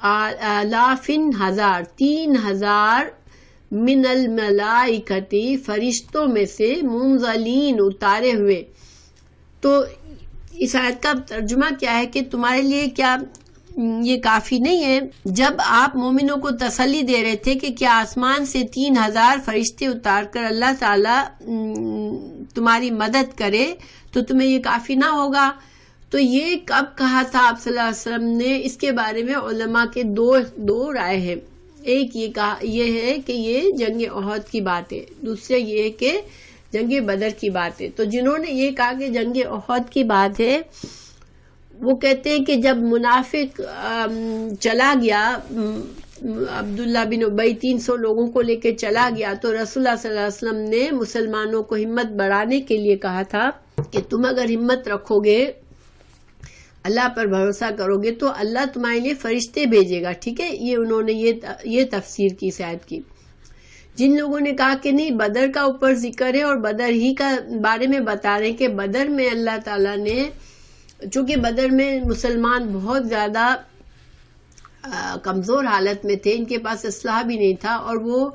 آلاف ہزار، 3000 من الملائکتی فرشتوں میں سے، منزلین اتارے ہوئے۔ تو اس آیت کا ترجمہ کیا ہے کہ تمہارے لیے کیا یہ کافی نہیں ہے؟ جب آپ مومنوں کو تسلی دے رہے تھے کہ کیا آسمان سے 3000 فرشتے اتار کر اللہ تعالیٰ تمہاری مدد کرے تو تمہیں یہ کافی نہ ہوگا؟ تو تو یہ کب کہا تھا آپ صلی اللہ علیہ وسلم نے؟ اس کے بارے میں علماء کے دو رائے ہیں. ایک یہ ہے کہ یہ جنگ احد کی بات ہے، دوسرے یہ ہے کہ جنگ بدر کی بات ہے. تو جنہوں نے یہ کہا کہ جنگ احد کی بات ہے، وہ کہتے ہیں کہ جب منافق چلا گیا، عبداللہ بن ابی 300 لوگوں کو لے کے چلا گیا، تو رسول اللہ صلی اللہ علیہ وسلم نے مسلمانوں کو ہمت بڑھانے کے لیے کہا تھا کہ تم اگر ہمت رکھو گے، اللہ پر بھروسہ کرو گے، تو اللہ تمہارے لیے فرشتے بھیجے گا. ٹھیک ہے، یہ انہوں نے یہ تفسیر کی اس آیت کی. جن لوگوں نے کہا کہ نہیں، بدر کا اوپر ذکر ہے اور بدر ہی کا بارے میں بتا رہے ہیں کہ بدر میں اللہ تعالیٰ نے، چونکہ بدر میں مسلمان بہت زیادہ کمزور حالت میں تھے، ان کے پاس اسلحہ بھی نہیں تھا، اور وہ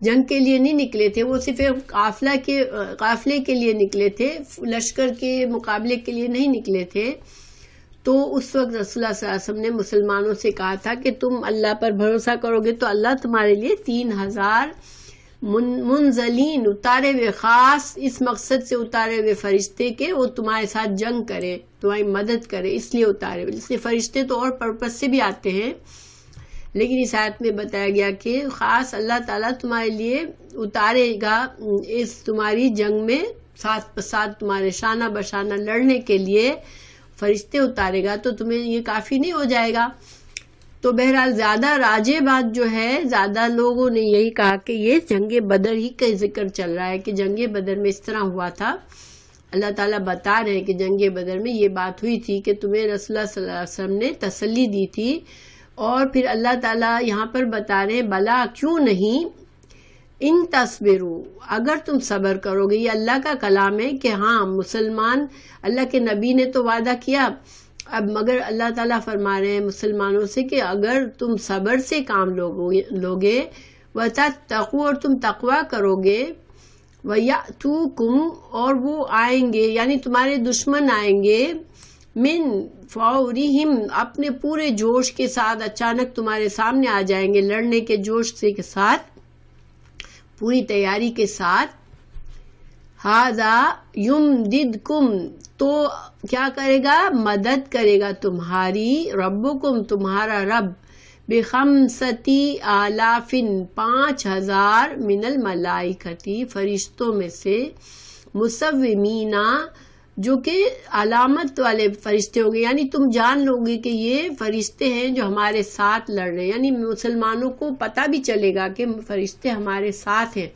جنگ کے لیے نہیں نکلے تھے، وہ صرف قافلے کے لیے نکلے تھے، لشکر کے مقابلے کے لیے نہیں نکلے تھے. تو اس وقت رسول اللہ صلی اللہ علیہ وسلم نے مسلمانوں سے کہا تھا کہ تم اللہ پر بھروسہ کرو گے تو اللہ تمہارے لیے 3000 منزلین، اتارے ہوئے، خاص اس مقصد سے اتارے ہوئے فرشتے کے وہ تمہارے ساتھ جنگ کرے، تمہاری مدد کرے، اس لیے اتارے ہوئے. اس لیے فرشتے تو اور پرپس سے بھی آتے ہیں، لیکن اس آیت میں بتایا گیا کہ خاص اللہ تعالیٰ تمہارے لیے اتارے گا اس تمہاری جنگ میں، ساتھ ساتھ تمہارے شانہ بشانہ لڑنے کے لیے فرشتے اتارے گا. تو تمہیں یہ کافی نہیں ہو جائے گا؟ تو بہرحال زیادہ راجع بات جو ہے، زیادہ لوگوں نے یہی کہا کہ یہ جنگ بدر ہی کا ذکر چل رہا ہے، کہ جنگ بدر میں اس طرح ہوا تھا. اللہ تعالیٰ بتا رہے ہیں کہ جنگ بدر میں یہ بات ہوئی تھی کہ تمہیں رسول اللہ صلی اللہ علیہ وسلم نے تسلی دی تھی. اور پھر اللہ تعالیٰ یہاں پر بتا رہے ہیں بلا کیوں نہیں، ان تصبروا، اگر تم صبر کرو گے. یہ اللہ کا کلام ہے کہ ہاں مسلمان، اللہ کے نبی نے تو وعدہ کیا، اب مگر اللہ تعالیٰ فرما رہے ہیں مسلمانوں سے کہ اگر تم صبر سے کام لوگے، وَتَتَّقُوا، اور تم تقوی کرو گے، وَيَأْتُوكُمْ، اور وہ آئیں گے، یعنی تمہارے دشمن آئیں گے، من فورہم، اپنے پورے جوش کے ساتھ اچانک تمہارے سامنے آ جائیں گے، لڑنے کے جوش سے کے ساتھ، پوری تیاری کے ساتھ. ہذا یمددکم، تو کیا کرے گا؟ مدد کرے گا تمہاری، ربکم، تمہارا رب، بخمستی آلاف، 5000 من الملائکتی، فرشتوں میں سے، مسومینا، جو کہ علامت والے فرشتے ہوں گے، یعنی تم جان لو گے کہ یہ فرشتے ہیں جو ہمارے ساتھ لڑ رہے ہیں، یعنی مسلمانوں کو پتہ بھی چلے گا کہ فرشتے ہمارے ساتھ ہیں.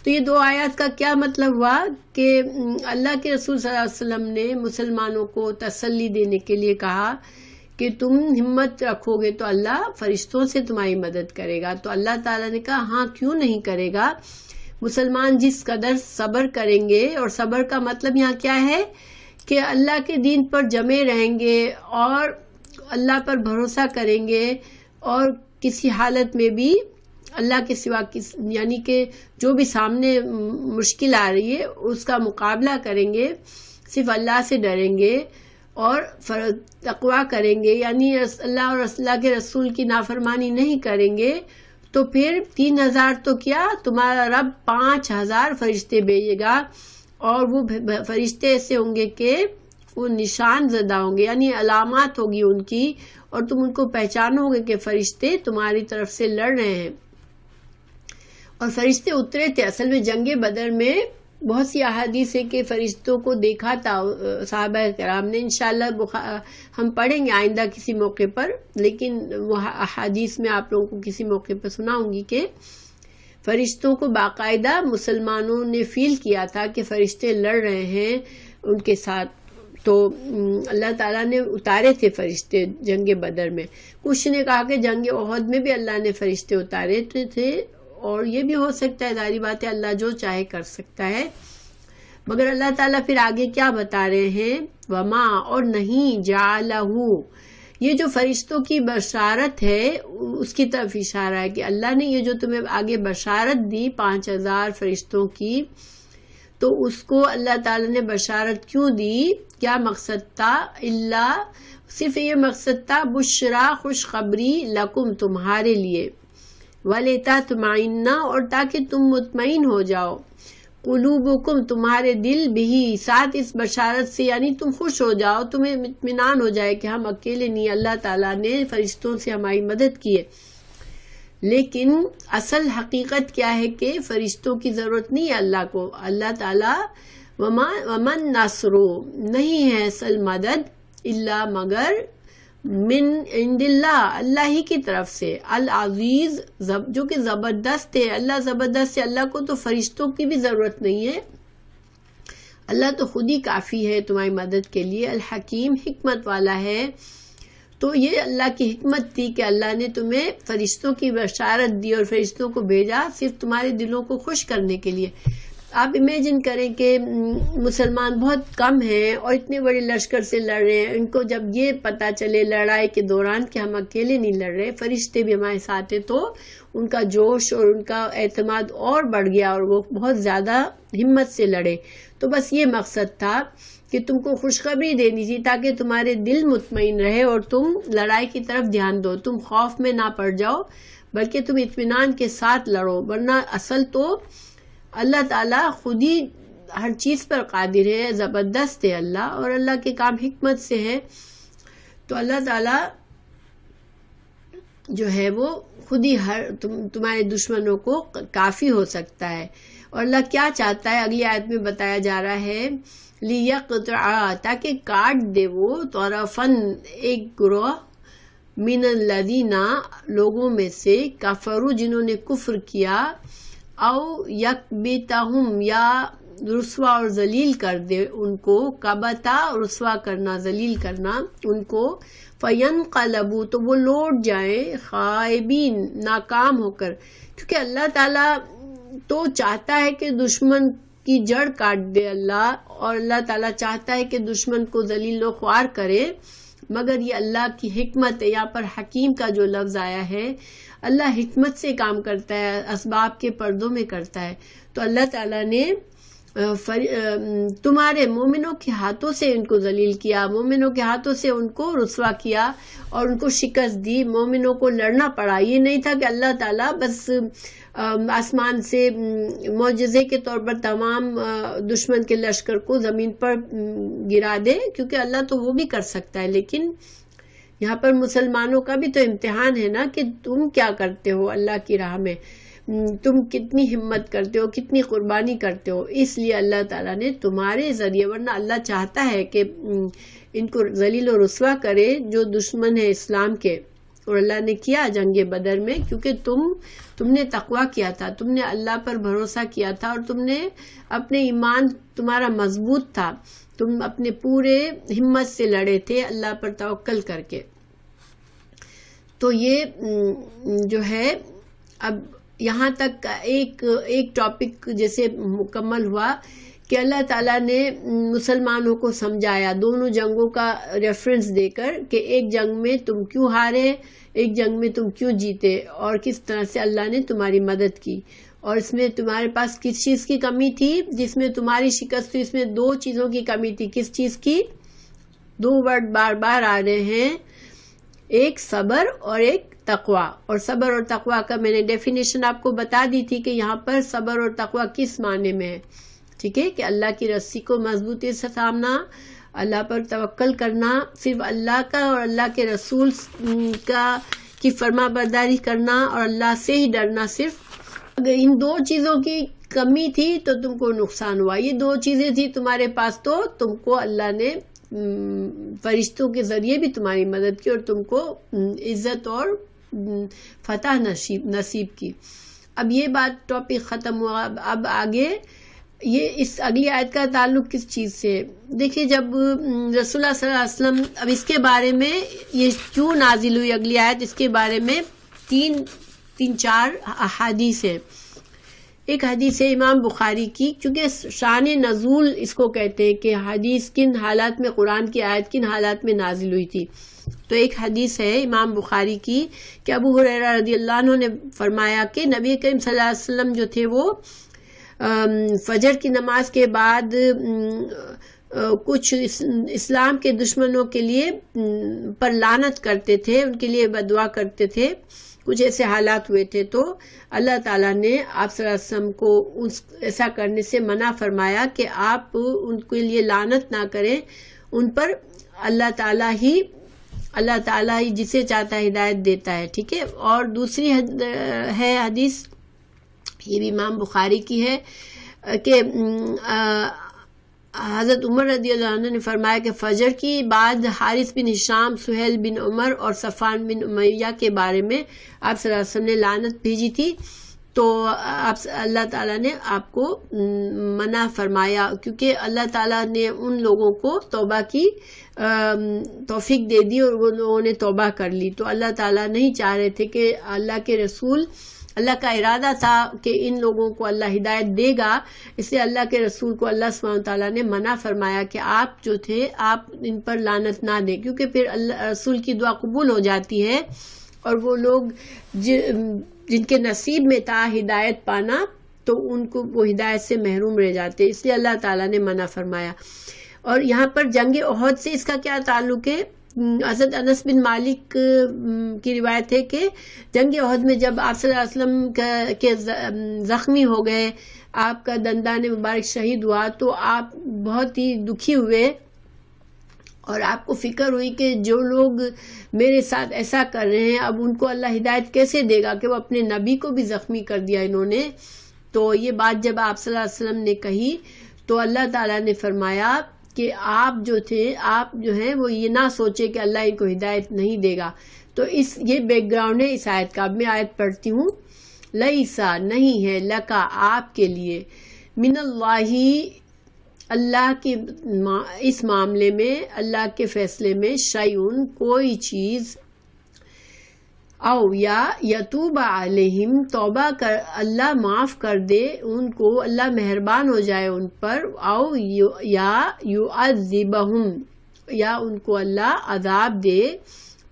تو یہ دو آیات کا کیا مطلب ہوا کہ اللہ کے رسول صلی اللہ علیہ وسلم نے مسلمانوں کو تسلی دینے کے لیے کہا کہ تم ہمت رکھو گے تو اللہ فرشتوں سے تمہاری مدد کرے گا. تو اللہ تعالیٰ نے کہا ہاں کیوں نہیں کرے گا. مسلمان جس قدر صبر کریں گے، اور صبر کا مطلب یہاں کیا ہے کہ اللہ کے دین پر جمے رہیں گے اور اللہ پر بھروسہ کریں گے، اور کسی حالت میں بھی اللہ کے سوا یعنی کہ جو بھی سامنے مشکل آ رہی ہے اس کا مقابلہ کریں گے، صرف اللہ سے ڈریں گے اور تقوی کریں گے، یعنی اللہ اور اللہ کے رسول کی نافرمانی نہیں کریں گے. تو پھر 3000 تو کیا، تمہارا رب 5000 فرشتے بھیجے گا، اور وہ فرشتے ایسے ہوں گے کہ وہ نشان زدہ ہوں گے، یعنی علامات ہوگی ان کی، اور تم ان کو پہچانو گے کہ فرشتے تمہاری طرف سے لڑ رہے ہیں. اور فرشتے اترے تھے اصل میں جنگ بدر میں. بہت سی احادیث ہے کہ فرشتوں کو دیکھا تھا صحابہ کرام نے، انشاءاللہ ہم پڑھیں گے آئندہ کسی موقع پر، لیکن وہ احادیث میں آپ لوگوں کو کسی موقع پر سناؤں گی کہ فرشتوں کو باقاعدہ مسلمانوں نے فیل کیا تھا کہ فرشتے لڑ رہے ہیں ان کے ساتھ. تو اللہ تعالیٰ نے اتارے تھے فرشتے جنگ بدر میں. کچھ نے کہا کہ جنگ احد میں بھی اللہ نے فرشتے اتارے تھے، اور یہ بھی ہو سکتا ہے، ظاہری بات ہے اللہ جو چاہے کر سکتا ہے. مگر اللہ تعالیٰ پھر آگے کیا بتا رہے ہیں، وما، اور نہیں، جعلہ، یہ جو فرشتوں کی بشارت ہے اس کی طرف اشارہ ہے کہ اللہ نے یہ جو تمہیں آگے بشارت دی 5000 فرشتوں کی، تو اس کو اللہ تعالیٰ نے بشارت کیوں دی؟ کیا مقصد تھا؟ اللہ، صرف یہ مقصد تھا، بشرا، خوشخبری، لکم، تمہارے لیے، وَلِتَطْمَئِنَّ، اور تاکہ تم مطمئن ہو جاؤ، قلوبکم تمہارے دل بھی ساتھ اس بشارت سے، یعنی تم خوش ہو جاؤ، تمہیں اطمینان ہو جائے کہ ہم اکیلے نہیں، اللہ تعالیٰ نے فرشتوں سے ہماری مدد کی ہے۔ لیکن اصل حقیقت کیا ہے کہ فرشتوں کی ضرورت نہیں ہے اللہ کو، اللہ تعالیٰ ومن نصر نہیں ہے اصل مدد الا مگر من عند اللہ، اللہ ہی کی طرف سے، العزیز جو کہ زبردست ہے، اللہ زبردست ہے، اللہ کو تو فرشتوں کی بھی ضرورت نہیں ہے، اللہ تو خود ہی کافی ہے تمہاری مدد کے لیے، الحکیم حکمت والا ہے۔ تو یہ اللہ کی حکمت تھی کہ اللہ نے تمہیں فرشتوں کی بشارت دی اور فرشتوں کو بھیجا صرف تمہارے دلوں کو خوش کرنے کے لیے۔ آپ امیجن کریں کہ مسلمان بہت کم ہیں اور اتنے بڑے لشکر سے لڑ رہے ہیں، ان کو جب یہ پتہ چلے لڑائی کے دوران کہ ہم اکیلے نہیں لڑ رہے، فرشتے بھی ہمارے ساتھ ہیں، تو ان کا جوش اور ان کا اعتماد اور بڑھ گیا اور وہ بہت زیادہ ہمت سے لڑے۔ تو بس یہ مقصد تھا کہ تم کو خوشخبری دینی تھی تاکہ تمہارے دل مطمئن رہے اور تم لڑائی کی طرف دھیان دو، تم خوف میں نہ پڑ جاؤ بلکہ تم اطمینان کے ساتھ لڑو، ورنہ اصل تو اللہ تعالیٰ خود ہی ہر چیز پر قادر ہے، زبردست ہے اللہ، اور اللہ کے کام حکمت سے ہے۔ تو اللہ تعالیٰ جو ہے وہ خود ہی تمہارے دشمنوں کو کافی ہو سکتا ہے۔ اور اللہ کیا چاہتا ہے اگلی آیت میں بتایا جا رہا ہے، لیقطع تاکہ کاٹ دے وہ طرفاً ایک گروہ، من الذین لوگوں میں سے، کفروا جنہوں نے کفر کیا، او یکبتہم یا رسوا اور ذلیل کر دے ان کو، کبتا رسوا کرنا ذلیل کرنا ان کو، فینقلبوا تو وہ لوٹ جائیں، خائبین ناکام ہو کر، کیونکہ اللہ تعالیٰ تو چاہتا ہے کہ دشمن کی جڑ کاٹ دے اللہ، اور اللہ تعالیٰ چاہتا ہے کہ دشمن کو ذلیل و خوار کرے، مگر یہ اللہ کی حکمت ہے۔ یہاں پر حکیم کا جو لفظ آیا ہے، اللہ حکمت سے کام کرتا ہے، اسباب کے پردوں میں کرتا ہے۔ تو اللہ تعالیٰ نے تمہارے مومنوں کے ہاتھوں سے ان کو ذلیل کیا، مومنوں کے ہاتھوں سے ان کو رسوا کیا اور ان کو شکست دی، مومنوں کو لڑنا پڑا۔ یہ نہیں تھا کہ اللہ تعالیٰ بس آسمان سے معجزے کے طور پر تمام دشمن کے لشکر کو زمین پر گرا دے، کیونکہ اللہ تو وہ بھی کر سکتا ہے، لیکن یہاں پر مسلمانوں کا بھی تو امتحان ہے نا کہ تم کیا کرتے ہو اللہ کی راہ میں، تم کتنی ہمت کرتے ہو، کتنی قربانی کرتے ہو۔ اس لیے اللہ تعالیٰ نے تمہارے ذریعے، ورنہ اللہ چاہتا ہے کہ ان کو ذلیل و رسوا کرے جو دشمن ہے اسلام کے، اور اللہ نے کیا جنگ بدر میں، کیونکہ تم نے تقویٰ کیا تھا، تم نے اللہ پر بھروسہ کیا تھا، اور تم نے اپنے ایمان تمہارا مضبوط تھا، تم اپنے پورے ہمت سے لڑے تھے اللہ پر توکل کر کے۔ تو یہ جو ہے اب یہاں تک ایک ٹاپک جیسے مکمل ہوا کہ اللہ تعالیٰ نے مسلمانوں کو سمجھایا دونوں جنگوں کا ریفرنس دے کر کہ ایک جنگ میں تم کیوں ہارے، ایک جنگ میں تم کیوں جیتے، اور کس طرح سے اللہ نے تمہاری مدد کی، اور اس میں تمہارے پاس کس چیز کی کمی تھی جس میں تمہاری شکست ہوئی۔ اس میں دو چیزوں کی کمی تھی۔ کس چیز کی؟ دو ورڈ بار بار آ رہے ہیں، ایک صبر اور ایک تقویٰ۔ اور صبر اور تقویٰ کا میں نے ڈیفینیشن آپ کو بتا دی تھی کہ یہاں پر صبر اور تقویٰ کس معنی میں ہے، ٹھیک ہے، کہ اللہ کی رسی کو مضبوطی سے تھامنا، اللہ پر توکل کرنا، صرف اللہ کا اور اللہ کے رسول کی فرما برداری کرنا، اور اللہ سے ہی ڈرنا صرف۔ اگر ان دو چیزوں کی کمی تھی تو تم کو نقصان ہوا، یہ دو چیزیں تھی تمہارے پاس تو تم کو اللہ نے فرشتوں کے ذریعے بھی تمہاری مدد کی اور تم کو عزت اور فتح نصیب کی۔ اب یہ بات ٹاپک ختم ہوا۔ اب آگے یہ اس اگلی آیت کا تعلق کس چیز سے؟ دیکھیے جب رسول اللہ صلی اللہ علیہ وسلم، اب اس کے بارے میں یہ کیوں نازل ہوئی اگلی آیت، اس کے بارے میں تین چار احادیث ہیں۔ ایک حدیث ہے امام بخاری کی، کیونکہ شان نزول اس کو کہتے ہیں کہ حدیث کن حالات میں، قرآن کی آیت کن حالات میں نازل ہوئی تھی۔ تو ایک حدیث ہے امام بخاری کی کہ ابو ہریرہ رضی اللہ عنہ نے فرمایا کہ نبی کریم صلی اللہ علیہ وسلم جو تھے وہ فجر کی نماز کے بعد کچھ اسلام کے دشمنوں کے لیے پر لعنت کرتے تھے، ان کے لیے بد دعا کرتے تھے، کچھ ایسے حالات ہوئے تھے تو اللہ تعالیٰ نے آپ صلی اللہ علیہ وسلم کو ایسا کرنے سے منع فرمایا کہ آپ ان کے لیے لعنت نہ کریں، ان پر اللہ تعالیٰ ہی جسے چاہتا ہے ہدایت دیتا ہے، ٹھیک ہے۔ اور دوسری ہے حدیث، یہ بھی امام بخاری کی ہے کہ حضرت عمر رضی اللہ عنہ نے فرمایا کہ فجر کی بعد حارث بن ہشام، سہیل بن عمر اور صفوان بن امیہ کے بارے میں آپ صلی اللہ علیہ وسلم نے لعنت بھیجی تھی، تو اللہ تعالیٰ نے آپ کو منع فرمایا، کیونکہ اللہ تعالیٰ نے ان لوگوں کو توبہ کی توفیق دے دی اور وہ لوگوں نے توبہ کر لی، تو اللہ تعالیٰ نہیں چاہ رہے تھے کہ اللہ کا ارادہ تھا کہ ان لوگوں کو اللہ ہدایت دے گا، اس لیے اللہ کے رسول کو اللہ سبحانہ وتعالیٰ نے منع فرمایا کہ آپ جو تھے آپ ان پر لعنت نہ دیں، کیونکہ پھر اللہ رسول کی دعا قبول ہو جاتی ہے، اور وہ لوگ جن کے نصیب میں تھا ہدایت پانا تو ان کو وہ ہدایت سے محروم رہ جاتے، اس لیے اللہ تعالیٰ نے منع فرمایا۔ اور یہاں پر جنگ احد سے اس کا کیا تعلق ہے؟ حضرت انس بن مالک کی روایت ہے کہ جنگ احد میں جب آپ صلی اللہ علیہ وسلم کے زخمی ہو گئے، آپ کا دندان مبارک شہید ہوا، تو آپ بہت ہی دکھی ہوئے اور آپ کو فکر ہوئی کہ جو لوگ میرے ساتھ ایسا کر رہے ہیں اب ان کو اللہ ہدایت کیسے دے گا کہ وہ اپنے نبی کو بھی زخمی کر دیا انہوں نے۔ تو یہ بات جب آپ صلی اللہ علیہ وسلم نے کہی تو اللہ تعالیٰ نے فرمایا کہ آپ جو ہیں وہ یہ نہ سوچے کہ اللہ ان کو ہدایت نہیں دے گا۔ تو یہ بیک گراؤنڈ ہے اس آیت کا۔ اب میں آیت پڑھتی ہوں۔ لیسا نہیں ہے، لکا آپ کے لیے، من اللہ کے اس معاملے میں، اللہ کے فیصلے میں، شیئن کوئی چیز، او یا یتوب علیہم توبہ کر اللہ معاف کر دے ان کو، اللہ مہربان ہو جائے ان پر، او یا یعذبہم یا ان کو اللہ عذاب دے،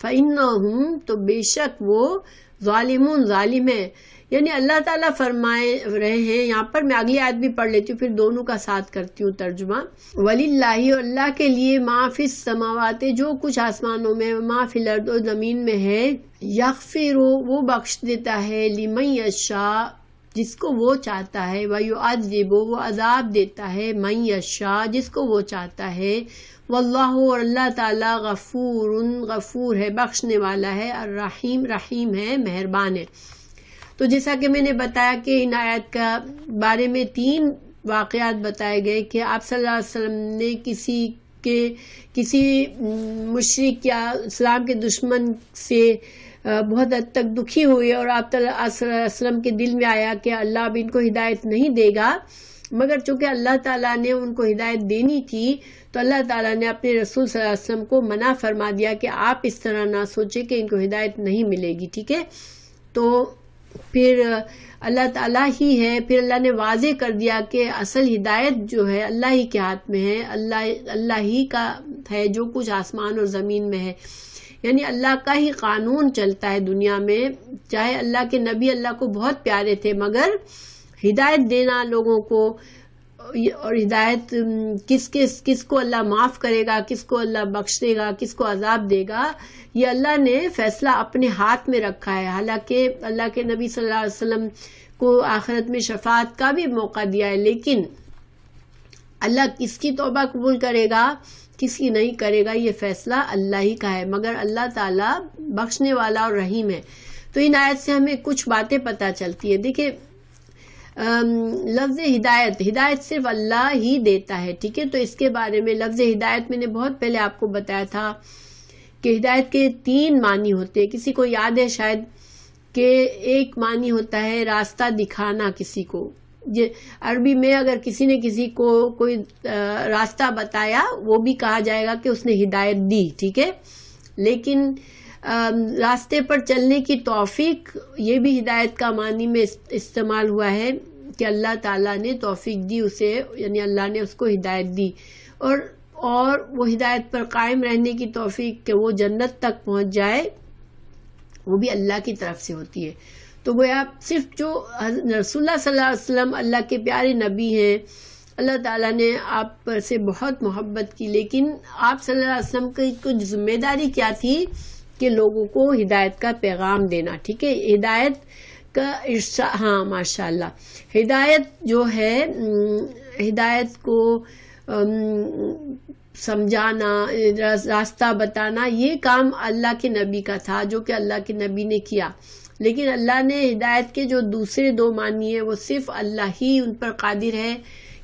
فإنہم تو بے شک وہ ظالمون ظالم ہے۔ یعنی اللہ تعالیٰ فرمائے رہے ہیں یہاں پر، میں اگلی آیت بھی پڑھ لیتی ہوں پھر دونوں کا ساتھ کرتی ہوں ترجمہ۔ وَلِلَّهِ اور اللہ کے لیے، ما فی السماوات جو کچھ آسمانوں میں، ما فی الارض اور زمین میں ہے، یغفر وہ بخش دیتا ہے، لمن یشاء جس کو وہ چاہتا ہے، ویعذب وہ عذاب دیتا ہے، من یشاء جس کو وہ چاہتا ہے، واللہ اور اللہ تعالیٰ غفور ہے، بخشنے والا ہے، الرحیم رحیم ہے، مہربان ہے۔ تو جیسا کہ میں نے بتایا کہ ان آیات کا بارے میں 3 واقعات بتائے گئے کہ آپ صلی اللہ علیہ وسلم نے کسی مشرک یا اسلام کے دشمن سے بہت حد تک دکھی ہوئے، اور آپ صلی اللہ علیہ وسلم کے دل میں آیا کہ اللہ اب ان کو ہدایت نہیں دے گا، مگر چونکہ اللہ تعالیٰ نے ان کو ہدایت دینی تھی تو اللہ تعالیٰ نے اپنے رسول صلی اللہ علیہ وسلم کو منع فرما دیا کہ آپ اس طرح نہ سوچیں کہ ان کو ہدایت نہیں ملے گی، ٹھیک ہے۔ تو پھر اللہ تعالیٰ ہی ہے، پھر اللہ نے واضح کر دیا کہ اصل ہدایت جو ہے اللہ ہی کے ہاتھ میں ہے، اللہ ہی کا ہے جو کچھ آسمان اور زمین میں ہے، یعنی اللہ کا ہی قانون چلتا ہے دنیا میں۔ چاہے اللہ کے نبی اللہ کو بہت پیارے تھے، مگر ہدایت دینا لوگوں کو، اور ہدایت کس کو اللہ معاف کرے گا، کس کو اللہ بخش دے گا، کس کو عذاب دے گا، یہ اللہ نے فیصلہ اپنے ہاتھ میں رکھا ہے۔ حالانکہ اللہ کے نبی صلی اللہ علیہ وسلم کو آخرت میں شفاعت کا بھی موقع دیا ہے، لیکن اللہ کس کی توبہ قبول کرے گا کس کی نہیں کرے گا یہ فیصلہ اللہ ہی کا ہے، مگر اللہ تعالیٰ بخشنے والا اور رحیم ہے۔ تو ان آیت سے ہمیں کچھ باتیں پتہ چلتی ہے۔ دیکھیں لفظ ہدایت صرف اللہ ہی دیتا ہے، ٹھیک ہے۔ تو اس کے بارے میں لفظ ہدایت میں نے بہت پہلے آپ کو بتایا تھا کہ ہدایت کے 3 معنی ہوتے ہیں، کسی کو یاد ہے شاید، کہ ایک معنی ہوتا ہے راستہ دکھانا کسی کو، عربی میں اگر کسی نے کسی کو کوئی راستہ بتایا وہ بھی کہا جائے گا کہ اس نے ہدایت دی، ٹھیک ہے۔ لیکن راستے پر چلنے کی توفیق یہ بھی ہدایت کا معنی میں استعمال ہوا ہے کہ اللہ تعالیٰ نے توفیق دی اسے، یعنی اللہ نے اس کو ہدایت دی، اور وہ ہدایت پر قائم رہنے کی توفیق کہ وہ جنت تک پہنچ جائے وہ بھی اللہ کی طرف سے ہوتی ہے۔ تو گویا صرف جو رسول اللہ صلی اللہ علیہ وسلم اللہ کے پیارے نبی ہیں، اللہ تعالیٰ نے آپ پر سے بہت محبت کی، لیکن آپ صلی اللہ علیہ وسلم کی کچھ ذمہ داری کیا تھی؟ کہ لوگوں کو ہدایت کا پیغام دینا. ٹھیک ہے, ہدایت کا ہاں ماشاء اللہ, ہدایت جو ہے, ہدایت کو سمجھانا, راستہ بتانا, یہ کام اللہ کے نبی کا تھا, جو کہ اللہ کے نبی نے کیا. لیکن اللہ نے ہدایت کے جو دوسرے دو معنی ہیں وہ صرف اللہ ہی ان پر قادر ہے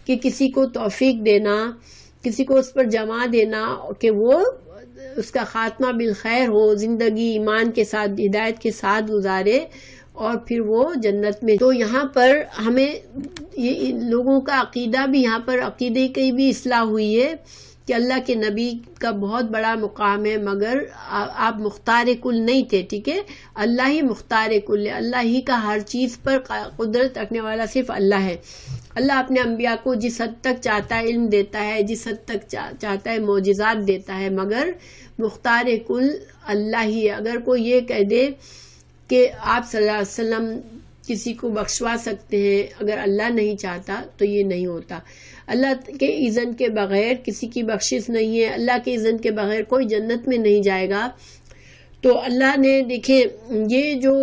کہ کسی کو توفیق دینا, کسی کو اس پر جمع دینا کہ وہ اس کا خاتمہ بالخیر ہو, زندگی ایمان کے ساتھ ہدایت کے ساتھ گزارے اور پھر وہ جنت میں. تو یہاں پر ہمیں یہ لوگوں کا عقیدہ بھی, یہاں پر عقیدے کی بھی اصلاح ہوئی ہے کہ اللہ کے نبی کا بہت بڑا مقام ہے, مگر آپ مختار کل نہیں تھے. ٹھیک ہے, اللہ ہی مختار کل ہے, اللہ ہی کا ہر چیز پر قدرت رکھنے والا صرف اللہ ہے. اللہ اپنے انبیاء کو جس حد تک چاہتا ہے علم دیتا ہے, جس حد تک چاہتا ہے معجزات دیتا ہے, مگر مختار کل اللہ ہی ہے. اگر کوئی یہ کہہ دے کہ آپ صلی اللہ علیہ وسلم کسی کو بخشوا سکتے ہیں, اگر اللہ نہیں چاہتا تو یہ نہیں ہوتا. اللہ کے اذن کے بغیر کسی کی بخشش نہیں ہے, اللہ کے اذن کے بغیر کوئی جنت میں نہیں جائے گا. تو اللہ نے دیکھیں, یہ جو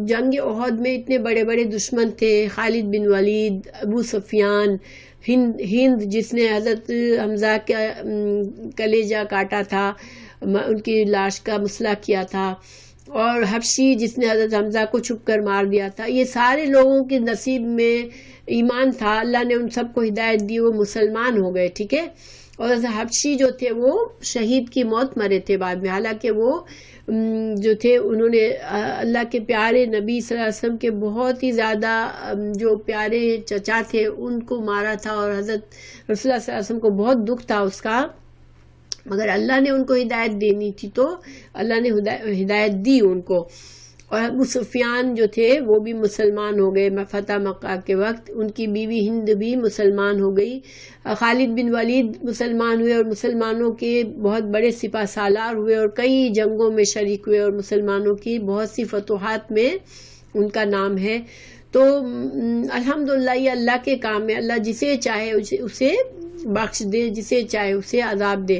جنگ احد میں اتنے بڑے بڑے دشمن تھے, خالد بن ولید, ابو سفیان, ہند جس نے حضرت حمزہ کا کلیجہ کاٹا تھا, ان کی لاش کا مسئلہ کیا تھا, اور حبشی جس نے حضرت حمزہ کو چھپ کر مار دیا تھا, یہ سارے لوگوں کے نصیب میں ایمان تھا, اللہ نے ان سب کو ہدایت دی, وہ مسلمان ہو گئے. ٹھیک ہے, اور حبشی جو تھے وہ شہید کی موت مرے تھے بعد میں, حالانکہ وہ جو تھے انہوں نے اللہ کے پیارے نبی صلی اللہ علیہ وسلم کے بہت ہی زیادہ جو پیارے چچا تھے ان کو مارا تھا, اور حضرت رسول اللہ صلی اللہ علیہ وسلم کو بہت دکھ تھا اس کا, مگر اللہ نے ان کو ہدایت دینی تھی تو اللہ نے ہدایت دی ان کو. اور ابو سفیان جو تھے وہ بھی مسلمان ہو گئے فتح مکہ کے وقت, ان کی بیوی ہند بھی مسلمان ہو گئی, خالد بن ولید مسلمان ہوئے, اور مسلمانوں کے بہت بڑے سپہ سالار ہوئے, اور کئی جنگوں میں شریک ہوئے, اور مسلمانوں کی بہت سی فتوحات میں ان کا نام ہے. تو الحمدللہ یہ اللہ کے کام ہے, اللہ جسے چاہے اسے بخش دے, جسے چاہے اسے عذاب دے.